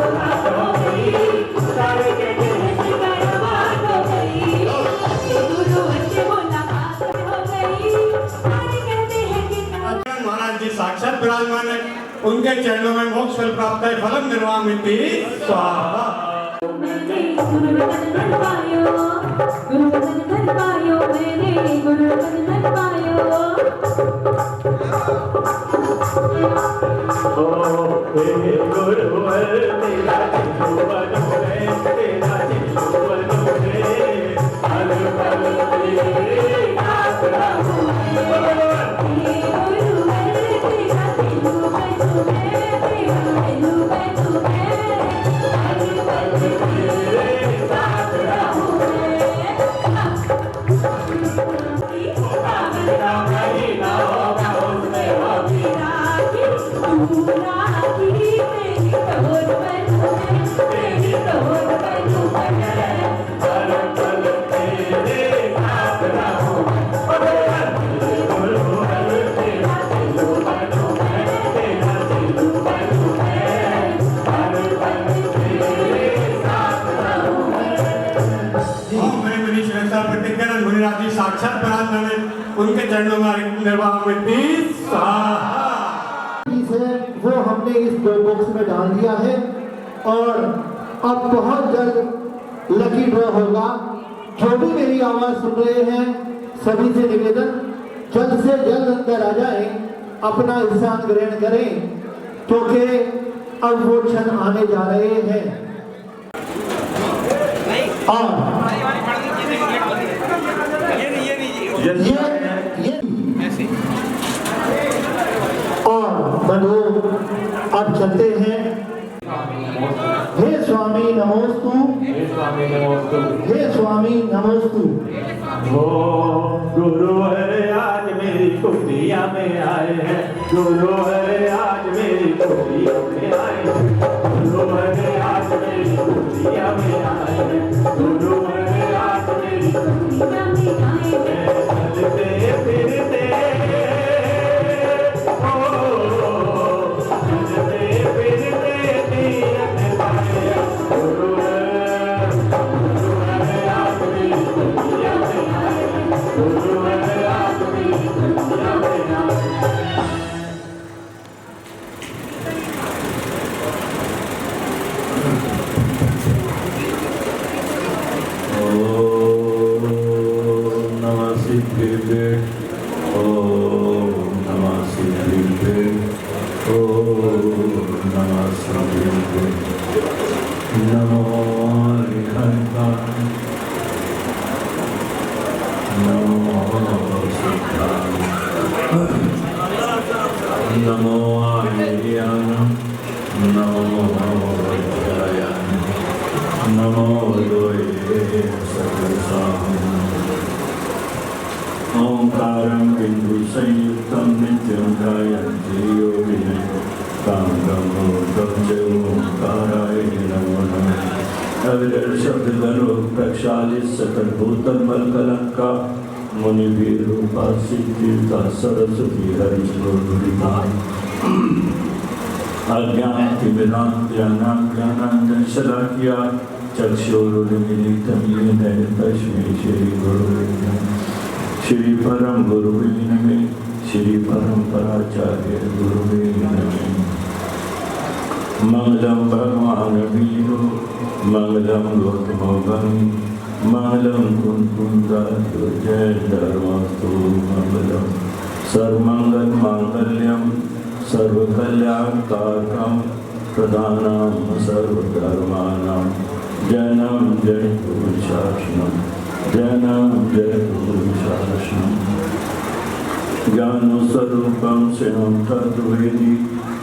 हो गई सारे कहते हैं कि करामात हो गई गुरु अच्छे मुलाकात हो गई सारे कहते हैं कि महाराज जी साक्षात विराजमान है उनके चरणों में मोक्ष फल प्राप्त है फलम निर्वापयति स्वाहा मैंने गुरु वचन पायो गुरु वचन पायो मैंने गुरु वचन पायो ओ हे गुरुवर तेरा जीवन है तेरा जीवन है हर पल तेरे साथ रहूं हे गुरुवर तेरा जीवन है तेरा जीवन है हर पल तेरे साथ रहूं महीना होगा उसमें होगी राखी तू राखी तेरी तोड़ तेरी तोड़ हर पल तेरे साथ रहूं गुरुवर तेरा जीवन है तेरा जीवन है हर पल तेरे साथ रहूं ओम ह्रीं मुनि श्रेष्ठाय प्रतिज्ञान मुनिराज जी साक्षात विराजमान है उनके चरणों में निर्वापयति स्वाहा से वो हमने इस बॉक्स में डाल दिया है और अब बहुत जल्द लकी ड्रॉ होगा। जो भी मेरी आवाज सुन रहे हैं सभी से निवेदन जल्द से जल्द अंदर आ जाए अपना स्थान ग्रहण करें क्योंकि अब वो क्षण आने जा रहे हैं। और और बंधु अब चलते हैं हे स्वामी नमोस्तु, हे स्वामी नमोस्तु। हे स्वामी नमोस्तु। ओ गुरु हरे आज मेरी कुटिया में आए हैं, गुरु हरे आज मेरी कुटिया में आए हैं, गुरु हरे आज मेरी कुटिया में आए हैं, गुरु हरे आज मेरी कुटिया में आए हैं। चलते फिरते ओ चलते फिरते तीरथ पाए, गुरु हरे आज मेरी कुटिया में आए हैं, गुरु हरे आज मेरी कुटिया में आए हैं। ओम नमः सिद्धिर्भे, ओम नमः सिद्धिर्भे, ओम नमः सिद्धिर्भे। नमो हरिहराय, नमो सिद्धाय, नमो आर्याय, नमो वज्राय, नमो लोये सदसाम्। ओंकारं बिंदु संयुक्तं नित्यं गायन्ति योगिनः कामं मोदं च ओंकाराय नमो नमः। अविरल शब्द गणो प्रक्षालित सकल भूतल मलकलंका मुनिभिरुपासित तीर्था सरस्वती हरिश्लोका अज्ञानाज्ञानांजनशलाकया चक्षुरुन्मीलितं येन तस्मै श्रीगुरुवे नमः। श्री परम गुरुवे नमः, श्री परम्पराचार्य गुरुवे नमः। मंगलम भगवान वीरो, मंगलम गौतमो भगि, मंगलम कुंकुंदातो जय धर्मस्तु मंगलम। सर्वमंगल मांगल्यम सर्वकल्याणकारकम प्रधानम सर्वधर्माणां जन्म जयतु शासनम, जन्म जयतु शासनम। ज्ञानस्वरूपं शिवं तद्वेदी,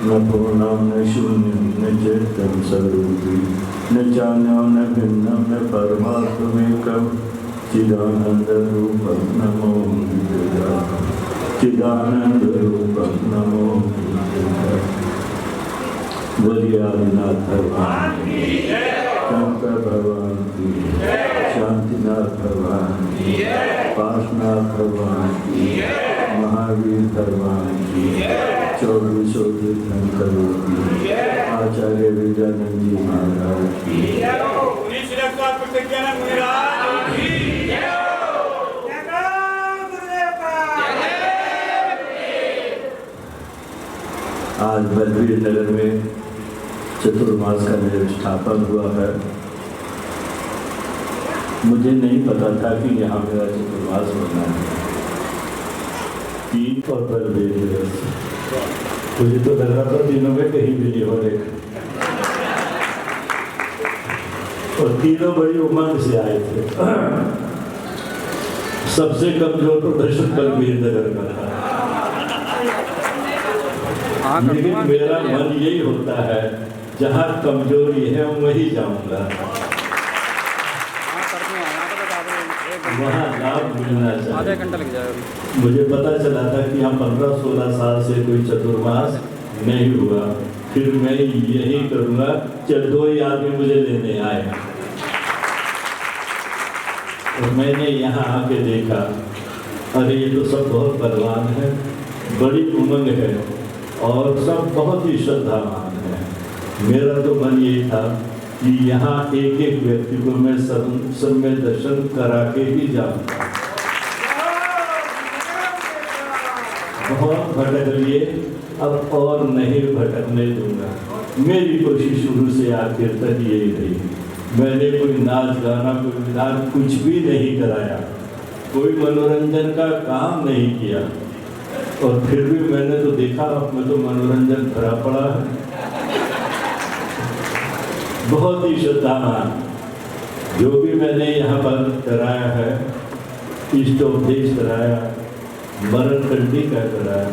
न पूर्णं न शून्यं न चेतं स्वरूपी, न चान्यं न भिन्नं न परमार्थमेकं चिदानन्दरूपं नमो बुद्धाय, चिदानन्दरूपं नमो बुद्धाय। बोलिए आदिनाथ भगवान की जय, शंकर भगवान की जय, शांतिनाथ भगवान की जय, पार्श्वनाथ भगवान की जय, महावीर भगवान की जय, 24 तीर्थंकरों की जय, आचार्य विद्यानंद जी महाराज की जय। आज बलवीर नगर में चतुर्मास का निर्स्थापन हुआ है। मुझे नहीं पता था कि यहाँ मेरा चतुर्मास बना है। 3 और बलवीर दिवस मुझे तो लग रहा था तीनों में कहीं भी नहीं हो रहे, और तीनों बड़ी उमंग से आए थे। सबसे कमजोर प्रदर्शन बलवीर नगर का था, लेकिन मेरा मन यही होता है जहाँ कमजोरी है वहीं जाऊंगा, वहाँ लाभ मिलना चाहिए। आधा घंटा लग जाएगा। मुझे पता चला था कि हम 15-16 साल से कोई चतुर्मास नहीं हुआ, फिर मैं यही करूँगा। जब 2 ही आदमी मुझे लेने आए और मैंने यहाँ आके देखा, अरे ये तो सब बहुत बलवान है, बड़ी उमंग है और सब बहुत ही श्रद्धावान है। मेरा तो मन यही था कि यहाँ एक एक व्यक्ति को मैं सब में दर्शन करा के ही जाऊँगा। बहुत भटक लिए, अब और नहीं भटकने दूंगा। मेरी कोशिश शुरू से आखिर तक यही रही। मैंने कोई नाच गाना, कोई विधान कुछ भी नहीं कराया, कोई मनोरंजन का काम नहीं किया, और फिर भी मैंने तो देखा अपने तो मनोरंजन भरा पड़ा है। बहुत ही श्रद्धावान जो भी मैंने यहाँ पर कराया है, इष्टोपदेश कराया, मरण कंडी का कराया,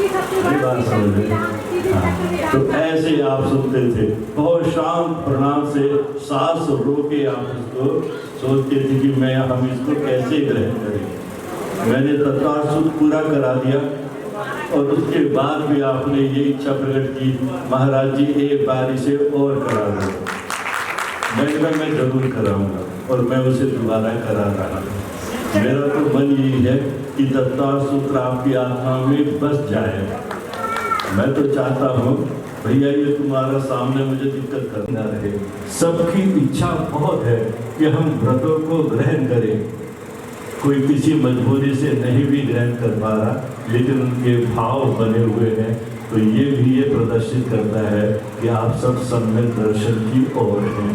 ये बात समझ रहे हैं? हाँ, तो ऐसे ही आप सुनते थे, बहुत शांत प्रणाम से, सांस रो के आप इसको सोचते थे कि हम इसको कैसे ग्रहण करें। मैंने तत्काल सूत्र पूरा करा दिया और उसके बाद भी आपने ये इच्छा प्रकट की, महाराज जी एक बार इसे और करा दो। मैं जरूर कराऊंगा और मैं उसे दोबारा करा रहा हूँ। मेरा तो मन यही है कि तत्काल सूत्र आपकी आत्मा में बस जाए। मैं तो चाहता हूँ भैया ये तुम्हारा सामने मुझे दिक्कत करना रहे। सबकी इच्छा बहुत है कि हम व्रतों को ग्रहण करें, कोई किसी मजबूरी से नहीं भी ग्रहण कर पा रहा, लेकिन उनके भाव बने हुए हैं। तो ये भी ये प्रदर्शित करता है कि आप सब सम्यक दर्शन की ओर हैं।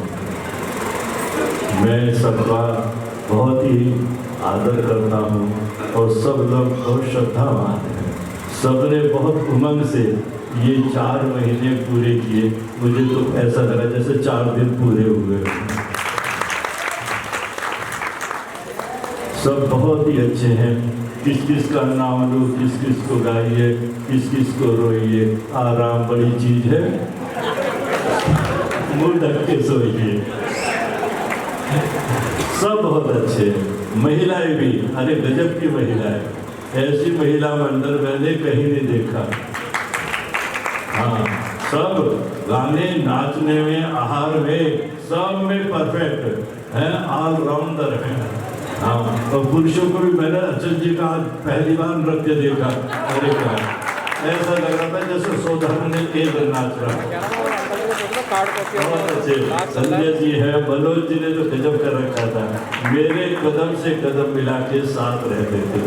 मैं सबका बहुत ही आदर करता हूँ और सब लोग बहुत श्रद्धावान हैं। सबने बहुत उमंग से ये 4 महीने पूरे किए। मुझे तो ऐसा लगा जैसे 4 दिन पूरे हुए। सब बहुत ही अच्छे हैं। किस किस का नाम लो, किस किस को गाइए, किस किस को रोइए। आराम बड़ी चीज है, मुंह ढक के सोइए। सब बहुत अच्छे हैं। महिलाएं भी, अरे गजब की महिलाएं, ऐसी महिला मंडल मैंने कहीं नहीं देखा। हाँ, सब गाने नाचने में, आहार में, सब में परफेक्ट हैं, ऑलराउंडर हैं। हाँ, और पुरुषों को भी मैंने अचल जी का आज पहली बार नृत्य देखा। अरे क्या ऐसा लग रहा था जैसे सौधान ने एक नाच रहा। बहुत अच्छे संजय जी है, बलोच जी ने तो गजब कर रखा था। मेरे कदम से कदम मिला के साथ रहते थे।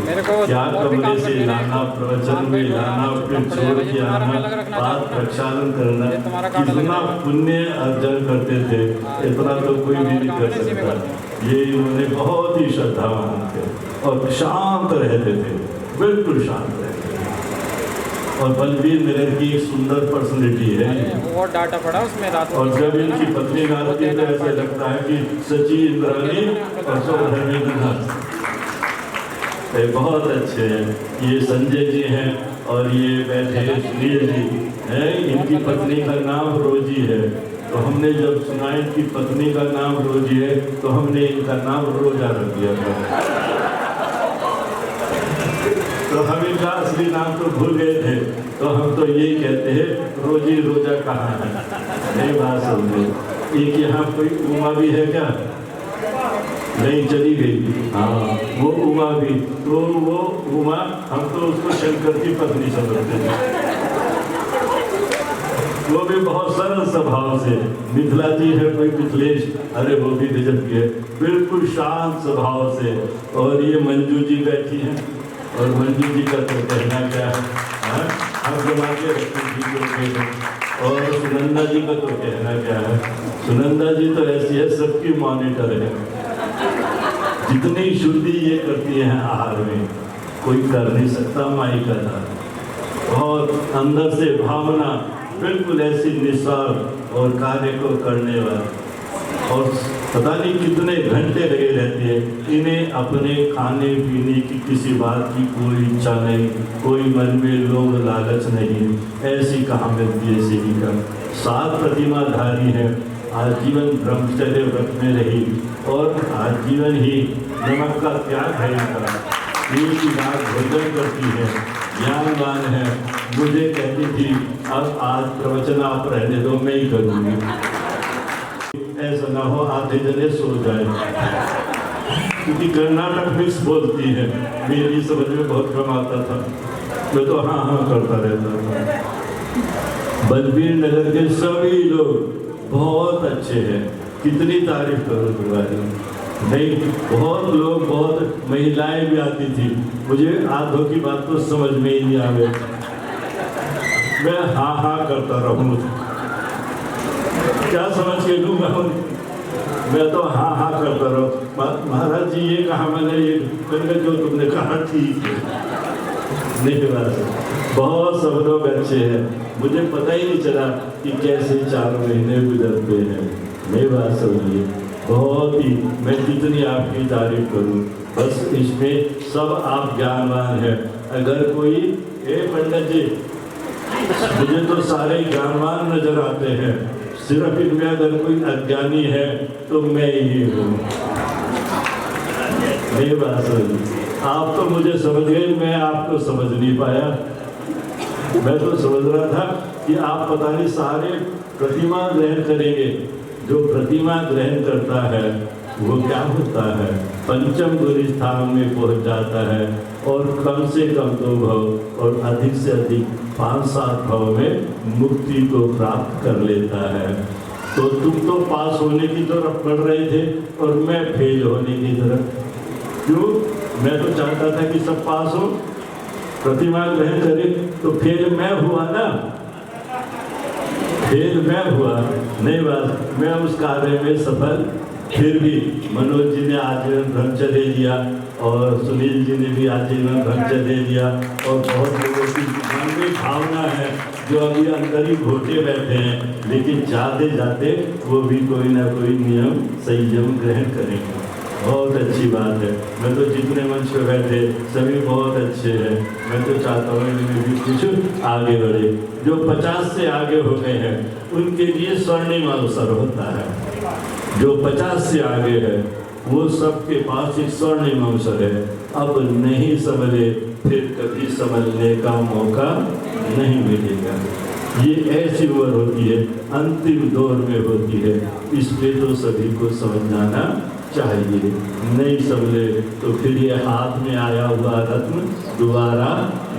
क्या कमरे से लाना, प्रवचन में लाना, फिर छोड़ के आना, बात प्रक्षालन करना, कितना पुण्य अर्जन करते थे, इतना तो कोई भी नहीं कर सकता। ये उन्होंने बहुत ही श्रद्धावान थे और शांत रहते थे, बिल्कुल शांत रहते थे। और बलबीर नगर की एक सुंदर पर्सनैलिटी है। वो डाटा पड़ा उसमें रात। और जब इनकी पत्नी गाती है तो ऐसा लगता है कि सची इंद्राणी और धर्मेंद्रनाथ बहुत अच्छे हैं। ये संजय जी हैं और ये बैठे सुनील जी हैं। इनकी पत्नी का नाम रोजी है। तो हमने जब सुना इनकी पत्नी का नाम रोजी है तो हमने इनका नाम रोजा रख दिया था। तो हम इनका असली नाम तो भूल गए थे, तो हम तो यही कहते हैं रोजी रोजा कहाँ है। नहीं बात समझे। एक यहाँ कोई उमा भी है क्या? नहीं, चली गई। हाँ, वो उमा भी, तो वो उमा हम तो उसको शंकर की पत्नी समझते थे। वो भी बहुत सरल स्वभाव से। मिथिला जी है कोई मिथिलेश, अरे वो भी गजब की है, बिल्कुल शांत स्वभाव से। और ये मंजू जी बैठी हैं और मंजू जी का तो कहना क्या है, हम जमा के रखते हैं। और सुनंदा जी का तो कहना क्या है, सुनंदा जी तो ऐसी है, सबकी मॉनिटर है। जितनी शुद्धि ये करती हैं आहार में, कोई कर नहीं सकता माई का दान। और अंदर से भावना बिल्कुल ऐसी निस्वार्थ और कार्य को करने वाली। और पता नहीं कितने घंटे लगे रहते हैं। इन्हें अपने खाने पीने की किसी बात की कोई इच्छा नहीं, कोई मन में लोभ लालच नहीं। ऐसी कहाँ मिलती है सेविका। 7 प्रतिमाधारी है, आजीवन ब्रह्मचर्य व्रत में रही और आजीवन ही नमक का त्याग है इनका। एक रात भोजन करती है, ज्ञानवान है। मुझे कहती थी अब आज प्रवचन आप रहने दो, मैं ही करूँगी। ऐसा ना हो आधे जने सो जाए, क्योंकि कर्नाटक मिक्स बोलती है। मेरी समझ में बहुत कम आता था, मैं तो हाँ हाँ करता रहता था। बलबीर नगर के सभी लोग बहुत अच्छे हैं, कितनी तारीफ करो तुम्हारी। नहीं, बहुत लोग, बहुत महिलाएं भी आती थी। मुझे आधों की बात तो समझ में ही नहीं आवे, मैं हाँ हाँ करता रहूँ। क्या समझ के लूँगा, मैं तो हाँ हाँ करता रहूँ। महाराज जी ये कहा मैंने, ये जो तुमने कहा ठीक है। नहीं बात, बहुत सब लोग अच्छे हैं। मुझे पता ही नहीं चला कि कैसे 4 महीने गुजरते हैं। नहीं बात समझिए, बहुत ही मैं कितनी आपकी तारीफ करूं। बस इसमें सब आप ज्ञानवान हैं। अगर कोई पंडित जी, मुझे तो सारे ज्ञानवान नजर आते हैं, सिर्फ इनमें अगर कोई अज्ञानी है तो मैं ही हूँ। मेरी बात समझ, आप तो मुझे समझ गए, मैं आपको समझ नहीं पाया। मैं तो समझ रहा था कि आप पता नहीं सारे प्रतिमा ग्रहण करेंगे। जो प्रतिमा ग्रहण करता है वो क्या होता है, पंचम गुरु स्थान में पहुंच जाता है और कम से कम 2 भाव और अधिक से अधिक 5-7 भाव में मुक्ति को प्राप्त कर लेता है। तो तुम तो पास होने की तरफ बढ़ रहे थे और मैं फेल होने की तरफ। क्यों? मैं तो चाहता था कि सब पास हो, प्रतिमा ग्रहण करें, तो फेल मैं हुआ ना, फेल मैं हुआ नहीं। बस मैं उस कार्य में सफल। फिर भी मनोज जी ने आजीवन ब्रह्मचर्य लिया और सुनील जी ने भी आजीवन ब्रह्मचर्य लिया और बहुत लोगों की मन में भावना है जो अभी अंदर ही घोटे बैठे हैं, लेकिन जाते जाते वो भी कोई ना कोई नियम संयम ग्रहण करेंगे। बहुत अच्छी बात है। मैं तो जितने मंच पे बैठे सभी बहुत अच्छे हैं। मैं तो चाहता हूँ इनमें भी कुछ आगे बढ़े। जो 50 से आगे हो गए हैं उनके लिए स्वर्णिम अवसर होता है। जो 50 से आगे है वो सबके पास एक स्वर्णिम अवसर है। अब नहीं संभले फिर कभी संभलने का मौका नहीं मिलेगा। ये ऐसी उम्र होती है, अंतिम दौर में होती है। इस पे तो सभी को समझ जाना चाहिए। नहीं संभले तो फिर ये हाथ में आया हुआ रत्न दोबारा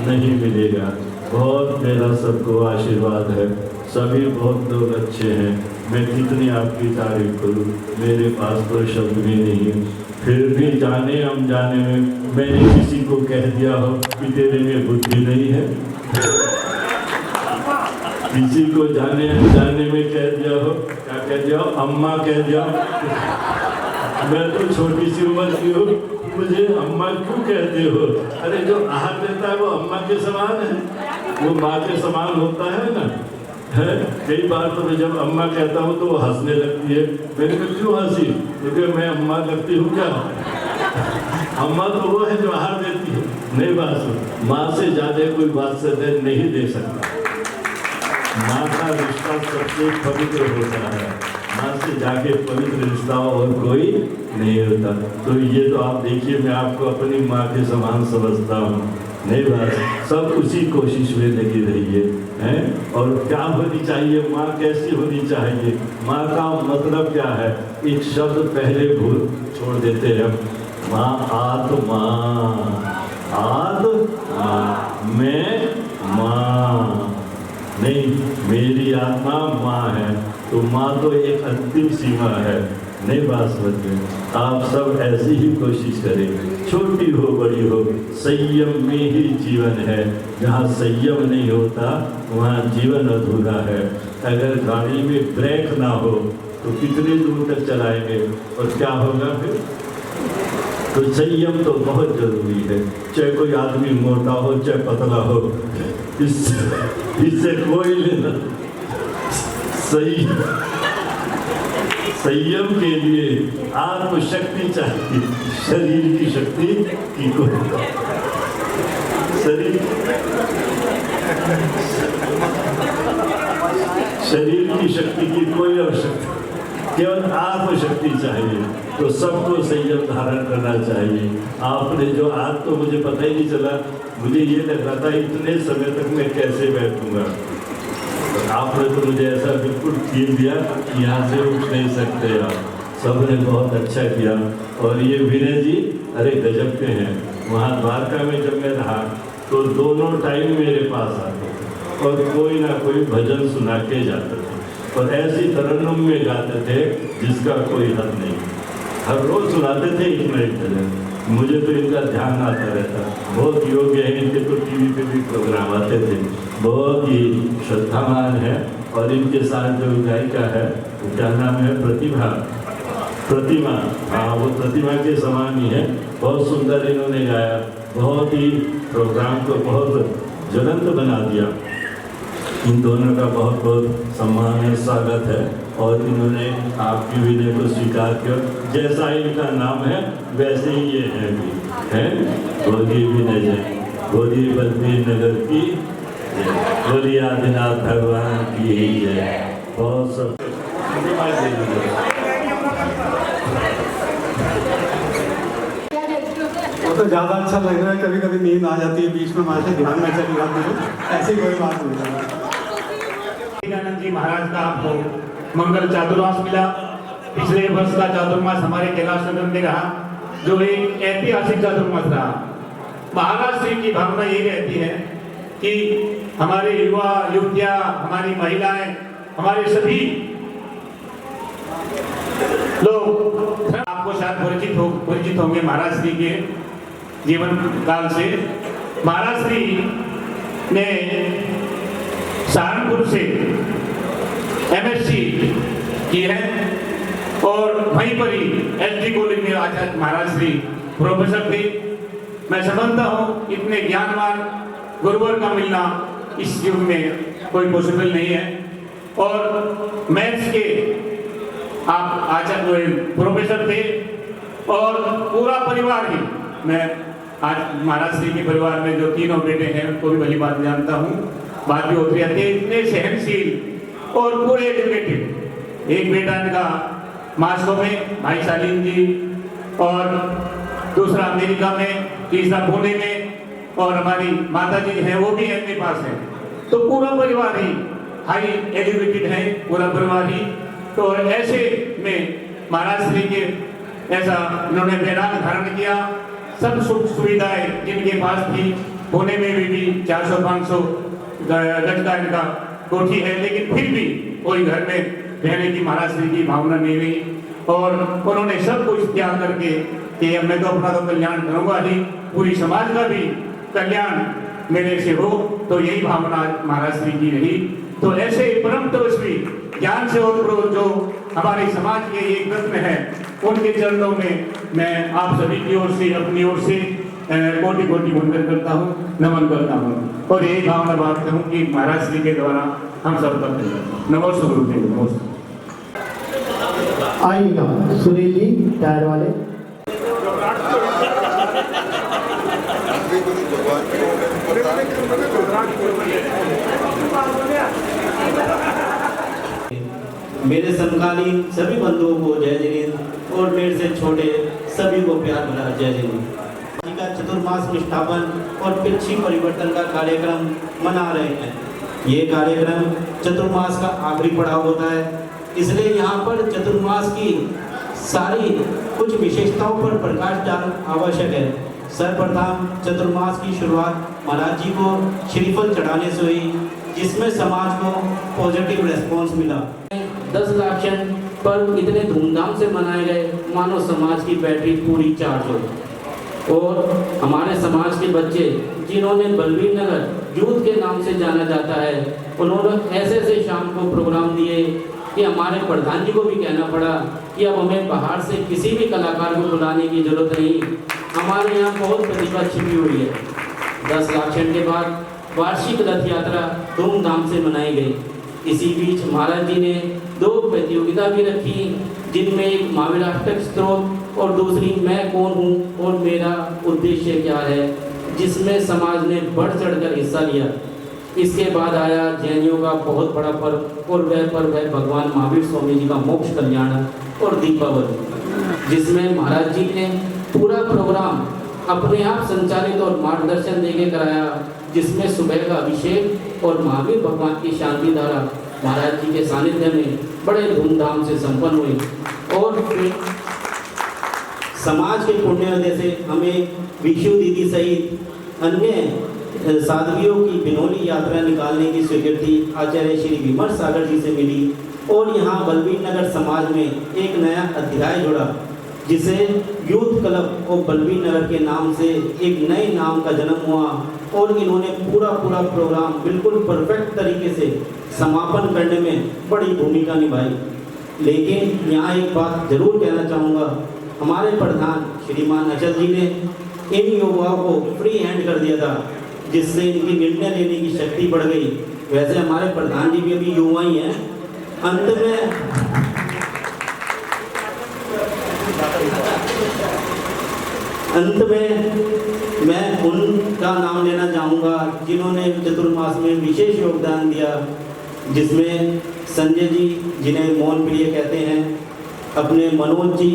नहीं मिलेगा। बहुत मेरा सबको आशीर्वाद है। सभी बहुत लोग अच्छे हैं। मैं कितनी आपकी तारीफ करूं, मेरे पास तो शब्द भी नहीं है। फिर भी जाने अनजाने में मैंने किसी को कह दिया हो कि तेरे में बुद्धि नहीं है, किसी को जाने अनजाने में कह दिया हो, क्या कह दिया हो, अम्मा कह दिया। मैं तो छोटी सी उम्र की हूँ, मुझे अम्मा क्यों कहते हो? अरे जो आहार देता है वो अम्मा के समान है, वो माँ के समान होता है ना। है कई बार तो मैं जब अम्मा कहता हूँ तो वो हंसने लगती है। मैंने कहा क्यों हंसी? क्योंकि मैं अम्मा लगती हूँ क्या? अम्मा तो वो है जो आहार देती है। नहीं बात, माँ से ज्यादा कोई बात से नहीं दे सकता। माँ का रिश्ता सबसे पवित्र होता है। माँ से जाके पवित्र रिश्ता और कोई नहीं होता। तो ये तो आप देखिए, मैं आपको अपनी माँ के समान समझता हूँ। नहीं बात, सब उसी कोशिश में लगी रहिए हैं। और क्या होनी चाहिए, माँ कैसी होनी चाहिए? माँ का मतलब क्या है? एक शब्द पहले भूल छोड़ देते हैं। माँ आत्मा, आत्मा, मैं माँ नहीं, मेरी आत्मा माँ है। तो माँ तो एक अंतिम सीमा है। नहीं बात समझ में? आप सब ऐसी ही कोशिश करें, छोटी हो बड़ी हो, संयम में ही जीवन है। जहाँ संयम नहीं होता वहाँ जीवन अधूरा है। अगर गाड़ी में ब्रेक ना हो तो कितने दूर तक चलाएंगे और क्या होगा फिर? तो संयम तो बहुत जरूरी है। चाहे कोई आदमी मोटा हो चाहे पतला हो, इससे कोई लेना। सही संयम के लिए आत्मशक्ति चाहिए, शरीर की शक्ति की कोई शरीर की शक्ति की कोई आवश्यकता, केवल आत्मशक्ति चाहिए। तो सबको संयम धारण करना चाहिए। आपने जो आज तो मुझे पता ही नहीं चला, मुझे ये लग रहा था इतने समय तक मैं कैसे बैठूंगा। आपने तो मुझे ऐसा बिल्कुल फील दिया कि यहाँ से उठ नहीं सकते आप। सबने बहुत अच्छा किया। और ये विनय जी अरे गजब के हैं। वहाँ द्वारका में जब मैं रहा तो दोनों टाइम मेरे पास आते थे और कोई ना कोई भजन सुना के जाते थे और ऐसी तरन्नुम में गाते थे जिसका कोई हद नहीं। हर रोज सुनाते थे एक न एक भजन। मुझे तो इनका ध्यान आता रहता। बहुत योग्य है, इनके तो टीवी पे भी प्रोग्राम आते थे। बहुत ही श्रद्धावान है। और इनके साथ जो गायिका है वो क्या नाम है, प्रतिमा। हाँ, वो प्रतिमा के समान ही है। बहुत सुंदर इन्होंने गाया, बहुत ही प्रोग्राम को बहुत ज्वलंत बना दिया। इन दोनों का बहुत बहुत सम्मान है, स्वागत है। और इन्होंने आपकी विनय को स्वीकार किया। जैसा इनका नाम है वैसे ही ये है भी, है? बोलिए विनय जय, बोलिए बलबीर नगर की जय, बोलिए आदिनाथ भगवान की जय। बहुत सब वो तो ज़्यादा अच्छा लग रहा है, कभी कभी नींद आ जाती है बीच में, हमारे ध्यान में चली जाती है, ऐसी कोई बात नहीं है। विवेकानंद जी महाराज का आपको मंगल चातुर्मास मिला। पिछले वर्ष का चातुर्मास हमारे कैलाश नगर में रहा, जो एक ऐतिहासिक चातुर्मास रहा। महाराज श्री की भावना ये रहती है कि हमारे युवा युवतियां, हमारी महिलाएं, हमारे सभी लोग आपको शायद परिचित होंगे महाराज श्री के जीवन काल से। महाराज श्री ने सहारनपुर से MSc की है और वहीं पर ही SD कॉलेज में आचार्य महाराज श्री प्रोफेसर थे। मैं समझता हूँ इतने ज्ञानवान गुरुवर का मिलना इस युग में कोई पॉसिबल नहीं है। और मैथ्स के आप आचार्य प्रोफेसर थे और पूरा परिवार ही, मैं आज महाराज श्री के परिवार में जो तीनों बेटे हैं उनको भी भली बात जानता हूँ, बात भी होती रहती है। इतने सहनशील और पूरे एजुकेटेड। एक बेटा इनका मास्को में, भाई शालीन जी, और दूसरा अमेरिका में, तीसरा पुणे में, और हमारी माता जी हैं वो भी MA पास है। तो पूरा परिवार ही हाई एजुकेटेड है, पूरा परिवार ही। तो ऐसे में महाराज श्री के ऐसा उन्होंने वैराग धारण किया। सब सुख सुविधाएं जिनके पास थी, पुणे में भी 400-500 गज का इनका कोठी है, लेकिन फिर भी कोई घर में रहने की महाराज श्री की भावना नहीं रही। और उन्होंने सब कुछ त्याग करके कि मैं तो अपना तो कल्याण करूंगा ही, पूरी समाज का भी कल्याण मेरे से हो, तो यही भावना महाराज श्री की रही। तो ऐसे परम तपस्वी, ज्ञान से ओतप्रोत जो हमारे समाज के एक रत्न है, उनके चरणों में मैं आप सभी की ओर से, अपनी ओर से कोटि कोटि वंदन करता हूँ, नमन करता हूँ। और यही भावना बात कहूँ कि महाराज श्री के द्वारा हम सब तक नमस्ते गुरुदेव, नमस्ते। आइएगा सुनील जी टायर वाले। मेरे समकालीन सभी बंधुओं को जय जिनेन्द्र और मेरे से छोटे सभी को प्यार भरा जय जिनेन्द्र। जी का चतुर्मास निष्ठापन और पिछी परिवर्तन का कार्यक्रम मना रहे हैं। ये कार्यक्रम चतुर्मास का आखिरी पड़ाव होता है, इसलिए यहाँ पर चतुर्मास की सारी कुछ विशेषताओं पर प्रकाश डालना आवश्यक है। सर्वप्रथम चतुर्मास की शुरुआत महाराज जी को श्रीफल चढ़ाने से हुई, जिसमें समाज को पॉजिटिव रेस्पॉन्स मिला। 10 लाक्षण पर्व इतने धूमधाम से मनाए गए मानो समाज की बैटरी पूरी चार्ज हो। और हमारे समाज के बच्चे जिन्होंने बलबीर नगर यूथ के नाम से जाना जाता है, उन्होंने ऐसे ऐसे शाम को प्रोग्राम दिए कि हमारे प्रधान जी को भी कहना पड़ा कि अब हमें बाहर से किसी भी कलाकार को बुलाने की जरूरत नहीं, हमारे यहाँ बहुत प्रतिभा छिपी हुई है। 10 लाक्षण के बाद वार्षिक रथ यात्रा धूमधाम से मनाई गई। इसी बीच महाराज जी ने 2 प्रतियोगिता भी रखी, जिनमें एक महाविराष्टक स्त्रोत और दूसरी मैं कौन हूँ और मेरा उद्देश्य क्या है, जिसमें समाज ने बढ़ चढ़कर हिस्सा लिया। इसके बाद आया जैनियों का बहुत बड़ा पर्व, और वह पर्व है भगवान महावीर स्वामी जी का मोक्ष कल्याण और दीपावली, जिसमें महाराज जी ने पूरा प्रोग्राम अपने आप संचालित और मार्गदर्शन देके कराया, जिसमें सुबह का अभिषेक और महावीर भगवान की शांति धारा महाराज जी के सानिध्य में बड़े धूमधाम से संपन्न हुई। और फिर समाज के पुण्योदय से हमें विशु दीदी सहित अन्य साध्वियों की बिनौली यात्रा निकालने की स्वीकृति आचार्य श्री विमर सागर जी से मिली। और यहाँ बलबीर नगर समाज में एक नया अध्याय जुड़ा, जिसे यूथ क्लब और बलबीर नगर के नाम से एक नए नाम का जन्म हुआ। और इन्होंने पूरा प्रोग्राम बिल्कुल परफेक्ट तरीके से समापन करने में बड़ी भूमिका निभाई। लेकिन यहाँ एक बात जरूर कहना चाहूँगा, हमारे प्रधान श्रीमान अचल जी ने इन युवाओं को फ्री हैंड कर दिया था, जिससे इनकी निर्णय लेने की शक्ति बढ़ गई। वैसे हमारे प्रधान जी भी अभी युवा ही हैं। अंत में अंत में मैं उनका नाम लेना चाहूँगा जिन्होंने चतुर्मास में विशेष योगदान दिया, जिसमें संजय जी जिन्हें मोहन प्रिय कहते हैं, अपने मनोज जी,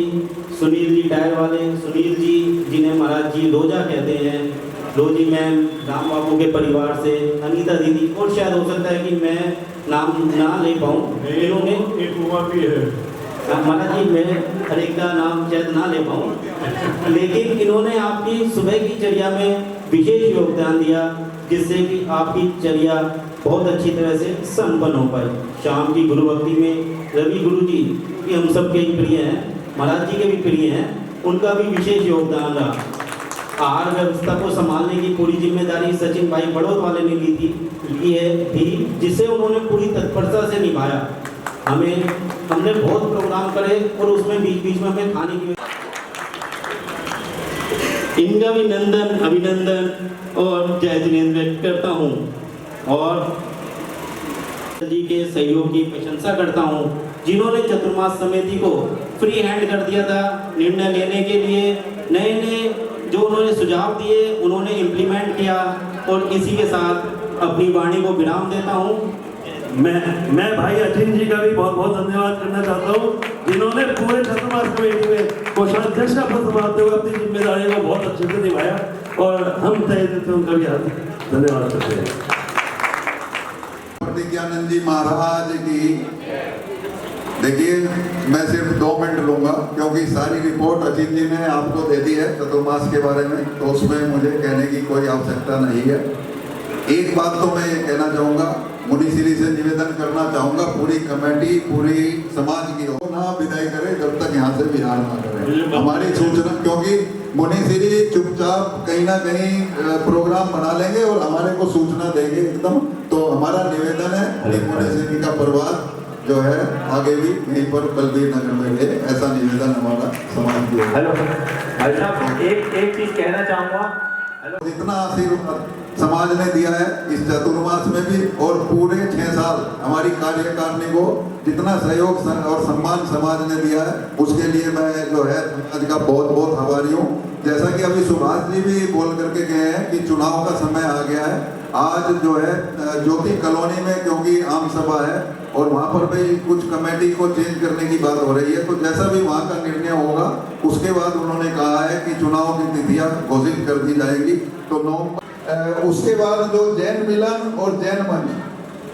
सुनील जी टायर वाले, सुनील जी जिन्हें महाराज जी लोजा कहते हैं, रोजी मैम, राम बाबू के परिवार से, अनीता दीदी, और शायद हो सकता है कि मैं नाम ना ले पाऊँ, इन्होंने एक उम्र भी है महाराज जी मैं हर एक का नाम शायद ना ले पाऊँ, लेकिन इन्होंने आपकी सुबह की चर्या में विशेष योगदान दिया, जिससे कि आपकी चर्या बहुत अच्छी तरह से संपन्न हो पाई। शाम की गुरु भक्ति में रवि गुरु जी भी हम सबके ही प्रिय हैं, महाराज जी के भी प्रिय हैं, उनका भी विशेष योगदान रहा। आहार व्यवस्था को संभालने की पूरी जिम्मेदारी सचिन भाई बड़ौत वाले ने ली थी, जिसे उन्होंने पूरी तत्परता से निभाया। हमने बहुत प्रोग्राम करे और उसमें बीच बीच में हमें खाने की, इनका भी नंदन अभिनंदन और जय जिनेंद्र व्यक्त करता हूँ और जी के सहयोग की प्रशंसा करता हूँ, जिन्होंने चतुर्मास समिति को फ्री हैंड कर दिया था निर्णय लेने के लिए। नए नए जो उन्होंने सुझाव दिए उन्होंने इम्प्लीमेंट किया, और इसी के साथ अपनी वाणी को विराम देता हूँ। मैं भाई अचिन जी का भी बहुत बहुत धन्यवाद करना चाहता हूँ, जिन्होंने पूरे चतुर्मास कमेटी में कोषाध्यक्ष का पद संभालते हुए अपनी जिम्मेदारी को बहुत अच्छे से निभाया, और हम तय दिल से उनका भी धन्यवाद करते हैं। प्रतिज्ञानंद जी महाराज की। देखिए मैं सिर्फ 2 मिनट लूंगा, क्योंकि सारी रिपोर्ट अजीत जी ने आपको दे दी है चतुर्मास के बारे में, तो उसमें मुझे कहने की कोई आवश्यकता नहीं है। एक बात तो मैं ये कहना चाहूँगा, मुनिश्री से निवेदन करना चाहूँगा, पूरी कमेटी पूरी समाज की हो ना विदाई करे जब तक यहाँ से विहार ना करे। हमारी सूचना, क्योंकि मुनिश्री चुपचाप कहीं ना कहीं प्रोग्राम बना लेंगे और हमारे को सूचना देंगे एकदम, तो हमारा निवेदन है कि मुनिश्री का परिवार जो है आगे भी यहीं पर बलबीर नगर में रहे, ऐसा निवेदन हमारा समाज की। हेलो भाई साहब, एक चीज कहना चाहूँगा। जितना आशीर्वाद समाज ने दिया है इस चतुर्मास में भी, और पूरे 6 साल हमारी कार्यकारिणी को जितना सहयोग और सम्मान समाज ने दिया है, उसके लिए मैं जो है समाज का बहुत बहुत आभारी हूँ। जैसा कि अभी सुभाष जी भी बोल करके गए हैं कि चुनाव का समय आ गया है। आज जो है ज्योति कॉलोनी में, क्योंकि आम सभा है और वहाँ पर भी कुछ कमेटी को चेंज करने की बात हो रही है, तो जैसा भी वहाँ का निर्णय होगा उसके बाद उन्होंने कहा है कि चुनाव की तिथियाँ घोषित कर दी जाएगी। तो नवंबर उसके बाद जो जैन मिलन और जैन मंच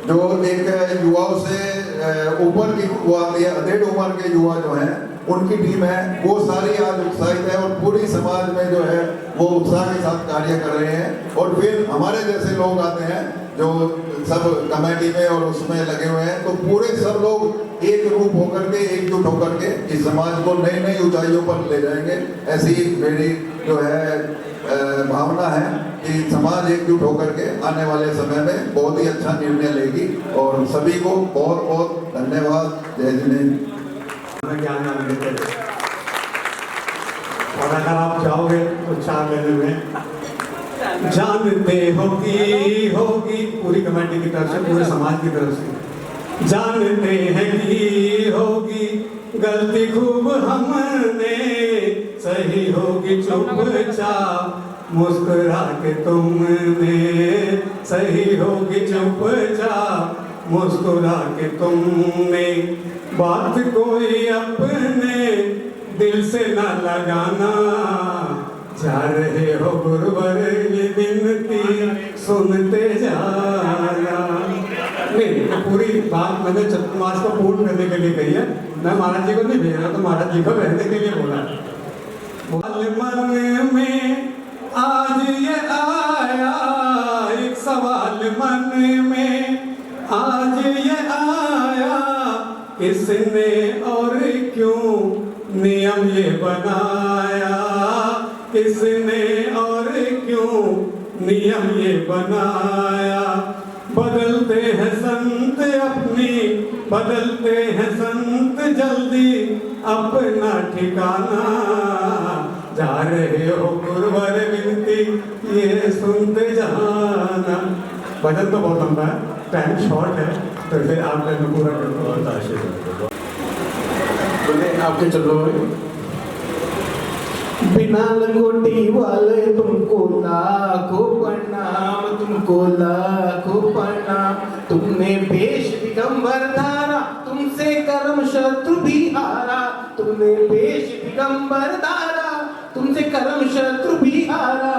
जो एक युवाओं से ऊपर की युवा, 1.5 उम्र के युवा जो हैं उनकी टीम है, वो सारी आज उत्साहित है और पूरी समाज में जो है वो उत्साह के साथ कार्य कर रहे हैं। और फिर हमारे जैसे लोग आते हैं जो सब कमेटी में और उसमें लगे हुए हैं, तो पूरे सब लोग एक रूप होकर के, एकजुट होकर के इस समाज को नई नई ऊंचाइयों पर ले जाएंगे। ऐसी मेरी जो है भावना है कि समाज एकजुट होकर के आने वाले समय में बहुत ही अच्छा निर्णय लेगी। और सभी को बहुत बहुत धन्यवाद। जय जिनेंद्र। ज्ञान और अगर आप चाहोगे तो 4 लेने में जानते होगी पूरी कमेटी की तरफ से, पूरे समाज की तरफ से, जानते हैं कि होगी गलती खूब हमने, सही होगी चुपचाप मुस्कुरा के तुमने, सही होगी चुपचाप मुस्कुरा के तुमने, बात कोई अपने दिल से ना लगाना, जा रहे हो गुरुवर ये विनती सुनते जाना। नहीं, तो पूरी बात मैंने चतुर्मास को पूर्ण करने के लिए कही है, मैं महाराज जी को नहीं भेज रहा, तो महाराज जी को रहने के लिए बोला। मन में आज ये आया एक सवाल, मन में आज ये आया, किसने और क्यों नियम ये बनाया, किसने और क्यों नियम ये बनाया। बदलते हैं संत अपनी, बदलते हैं संत जल्दी अपना ठिकाना, जा रहे हो गुरुवर विनती ये सुनते जाना। भजन तो बहुत लंबा है, टाइम शॉर्ट है, तो फिर आप पूरा करते बोले आपके चलो। बिना लंगोटी वाले तुमको लाखों प्रणाम, तुमको लाखों प्रणाम। तुमने वेश दिगंबर धारा, तुमसे कर्म शत्रु भी हारा। तुमने वेश दिगंबर धारा, तुमसे कर्म शत्रु भी हारा।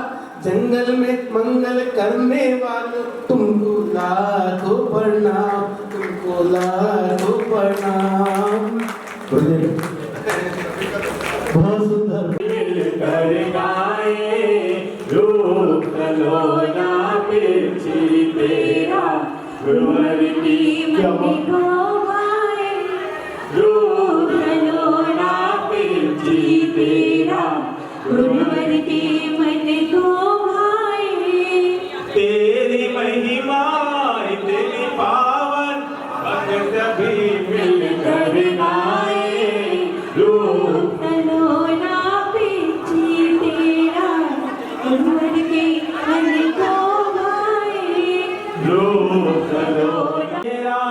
जंगल में मंगल करने वालों तुमको लाखों प्रणाम, तुमको लाखों प्रणाम। बहुत सुंदर। कर गाए रूप कलोना पिरछी तेरा, गुरुवर की मन को गाए रूप कलोना पिरछी तेरा, गुरुवर की मन को गाए। तेरी महिमा इतनी पावन, भक्त सभी मिलकर गाए रूप कलोना गुरुवर के मन को गाए लोक लोक तेरा।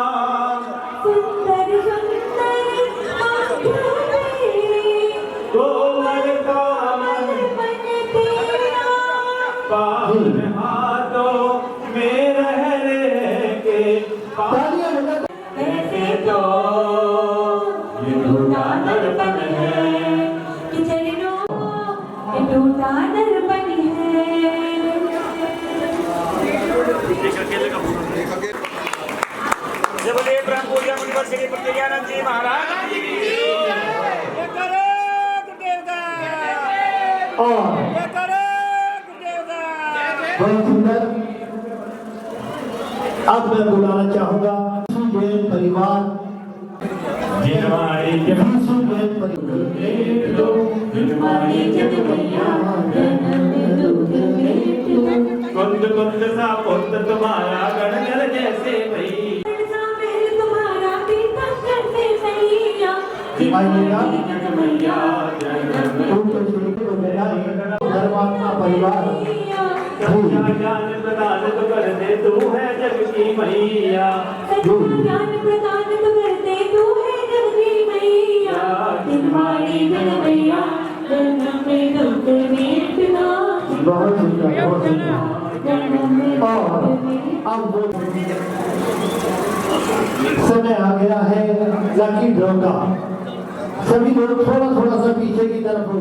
सुंदर सुंदर कोमल कोमल मन तेरा, पावन हाथों में रह के ऐसे तो ये टूटा दर्पण है कि चरणों ये टूटा दर्पण है। जय बोलिए ब्रह्म पूजा मुनिवर श्री प्रज्ञानंद जी महाराज की जय। करे गुरुदेवता और जय करे गुरुदेवता। बहुत सुंदर। अब मैं बुलाना चाहूंगा जैन परिवार, जिनवाड़ी जैन परिवार कुंद कुंद सा पुत्र तुम्हारा गणगण जैसे भई। तुम्हारा पीता करते सैया, धर्मात्मा परिवार ज्ञान प्रदान तो कर दे, तू है जग की मैया। ज्ञान प्रदान तो करते तू है जग की मैया। तुम्हारी जग मैया जन्म में दुख में पिता। बहुत सुंदर, बहुत सुंदर। और अब वो समय आ गया है लकी ड्रॉ का। सभी लोग थोड़ा थोड़ा सा पीछे की तरफ हो।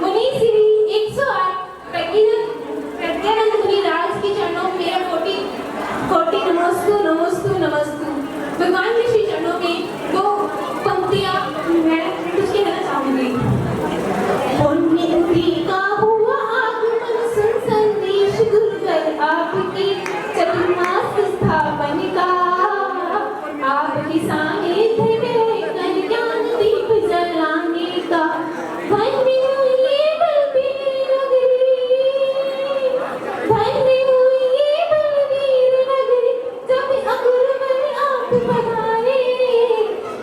मुनि श्री 108 प्रज्ञानंद मुनिराज के चरणों में मेरा कोटि कोटि नमस्तु नमस्तु नमस्तु। भगवान के श्री चरणों में दो पंक्तियां मैं कुछ कहना चाहूंगी। पुण्य का हुआ आगमन, सुन संदेश गुरुवर आपकी, चतुर्मास स्थापन का आपकी सानिध्य में ज्ञान दीप जलाने का। धन्य हुई ये बलबीर नगरी, धन्य हुई ये बलबीर नगरी, जब अगुरुवर आप पधारे।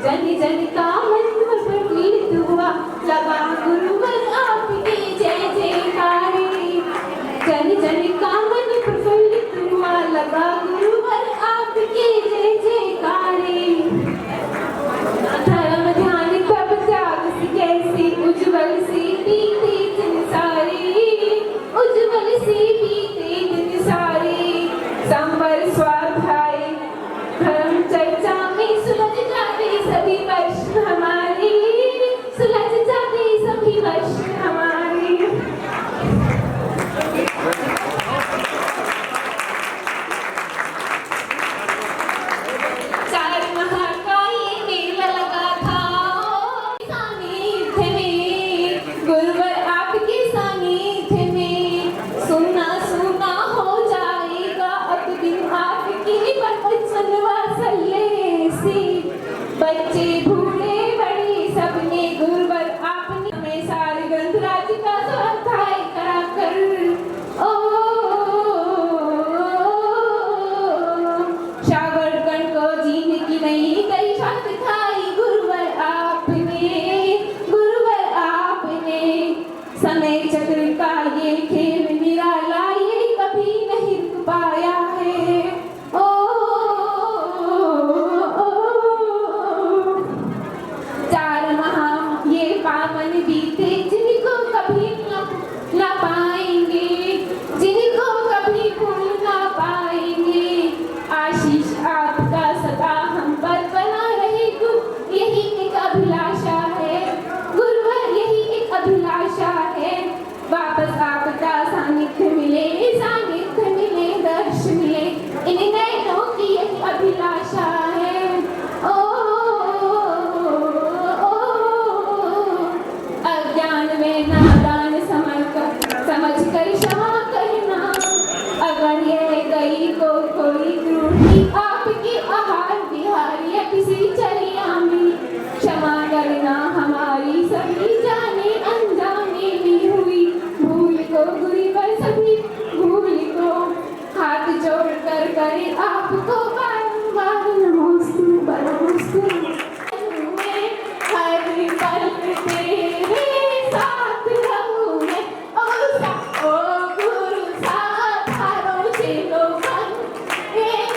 जन जन का मन प्रफुल्लित हुआ, लगा गुरुवर आपके जय जयकारे। जन जन का मन प्रफुल्लित हुआ, लगा गुरुवर आपके जय जयकारे। धर्म ध्यान तप त्याग से कैसी उज्जवल से बीते दिन सारे, उज्जवल से बीते दिन सारे। संवर स्वाध्याय धर्म चर्चा में सुलझ जाते सभी वर्ष हमारे, सुलझ जाते सभी वर्ष हमारे। गई को कोई त्रुटि आपकी आहार बिहार या किसी चलिया में क्षमा करना हमारी सभी जाने अनजाने में हुई भूल को गुरी पर सभी भूल को हाथ जोड़ कर करे आपको बारंबार नमोस्तु बरमोस्तु हर पल तेरे साथ रहूं मैं ओ गुरु साधारो चलो मन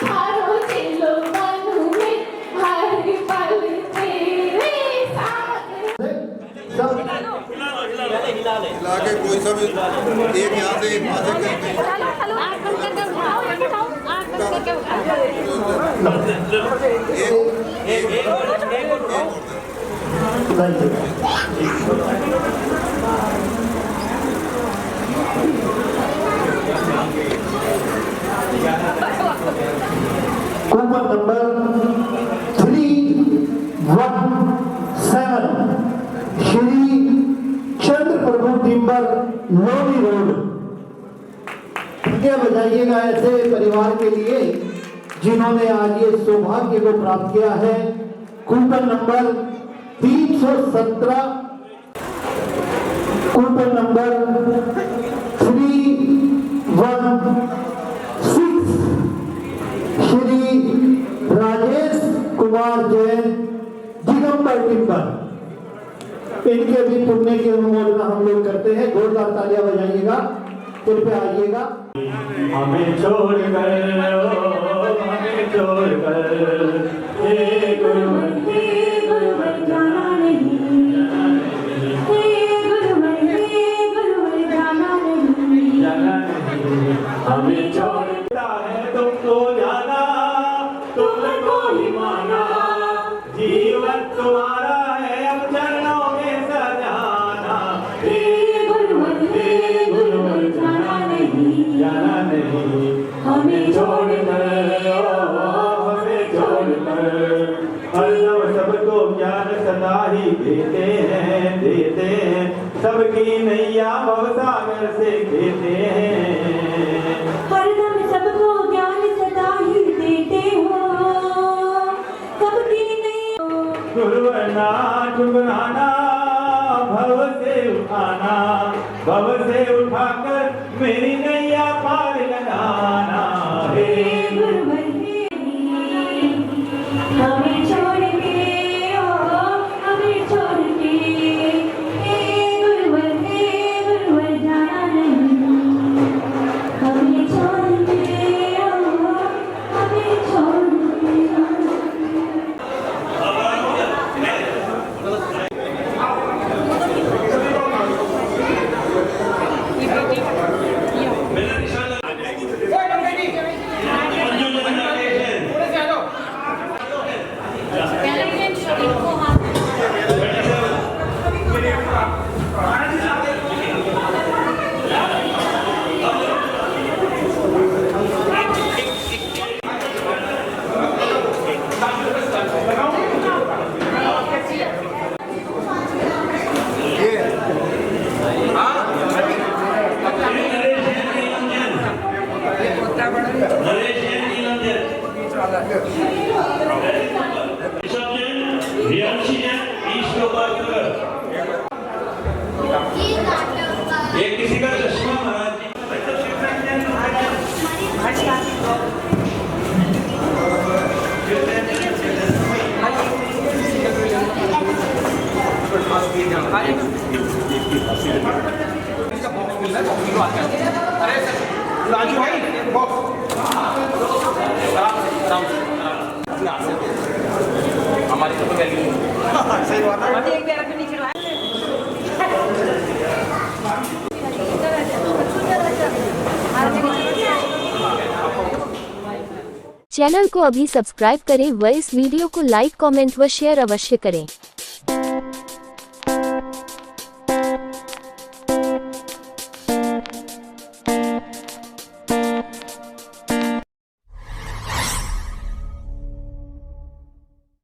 धारो चलो मन में हर पल तेरे साथ हिला के कोई सब एक यहाँ से एक वहाँ से कूपन नंबर 317 श्री चंद्र प्रभु टिम्बर लोनी रोड। बजाइएगा ऐसे परिवार के लिए जिन्होंने आज ये सौभाग्य को प्राप्त किया है। Coupon number 317 coupon number 316 Shri Rajesh Kumar Jain Digambar timber. इनके भी पुण्य की अनुमोदना हम लोग करते हैं। जोरदार तालियां बजाइएगा। कृपया आइएगा। हमें छोड़ कर हे गुरुवर जाना नहीं हे गुरुवर जाना नहीं हमें छोड़ता है तुमको जाना तुमको ही माना जीवन तुम्हारा है अब चरणों में सजाना हे गुरुवर जाना नहीं हमें छोड़ कर अल्लाह सबको ज्ञान सदा ही देते हैं सबकी नैया भवसागर से कहते हैं हरदम सबको ज्ञान सदा ही देते हो सबकी नहीं गुरुवर ना ठुकराना भव से उठाकर मेरी नैया पार लगाना हे गुरुवर हमें छोड़ के हमें छोड़ के हे गुरुवर जाना नहीं हमें छोड़ के हमें छोड़ के एक किसी का चश्मा महाराज राजू भाई हमारी तो वैल्यू सही बात है। चैनल को अभी सब्सक्राइब करें व इस वीडियो को लाइक कमेंट व शेयर अवश्य करें।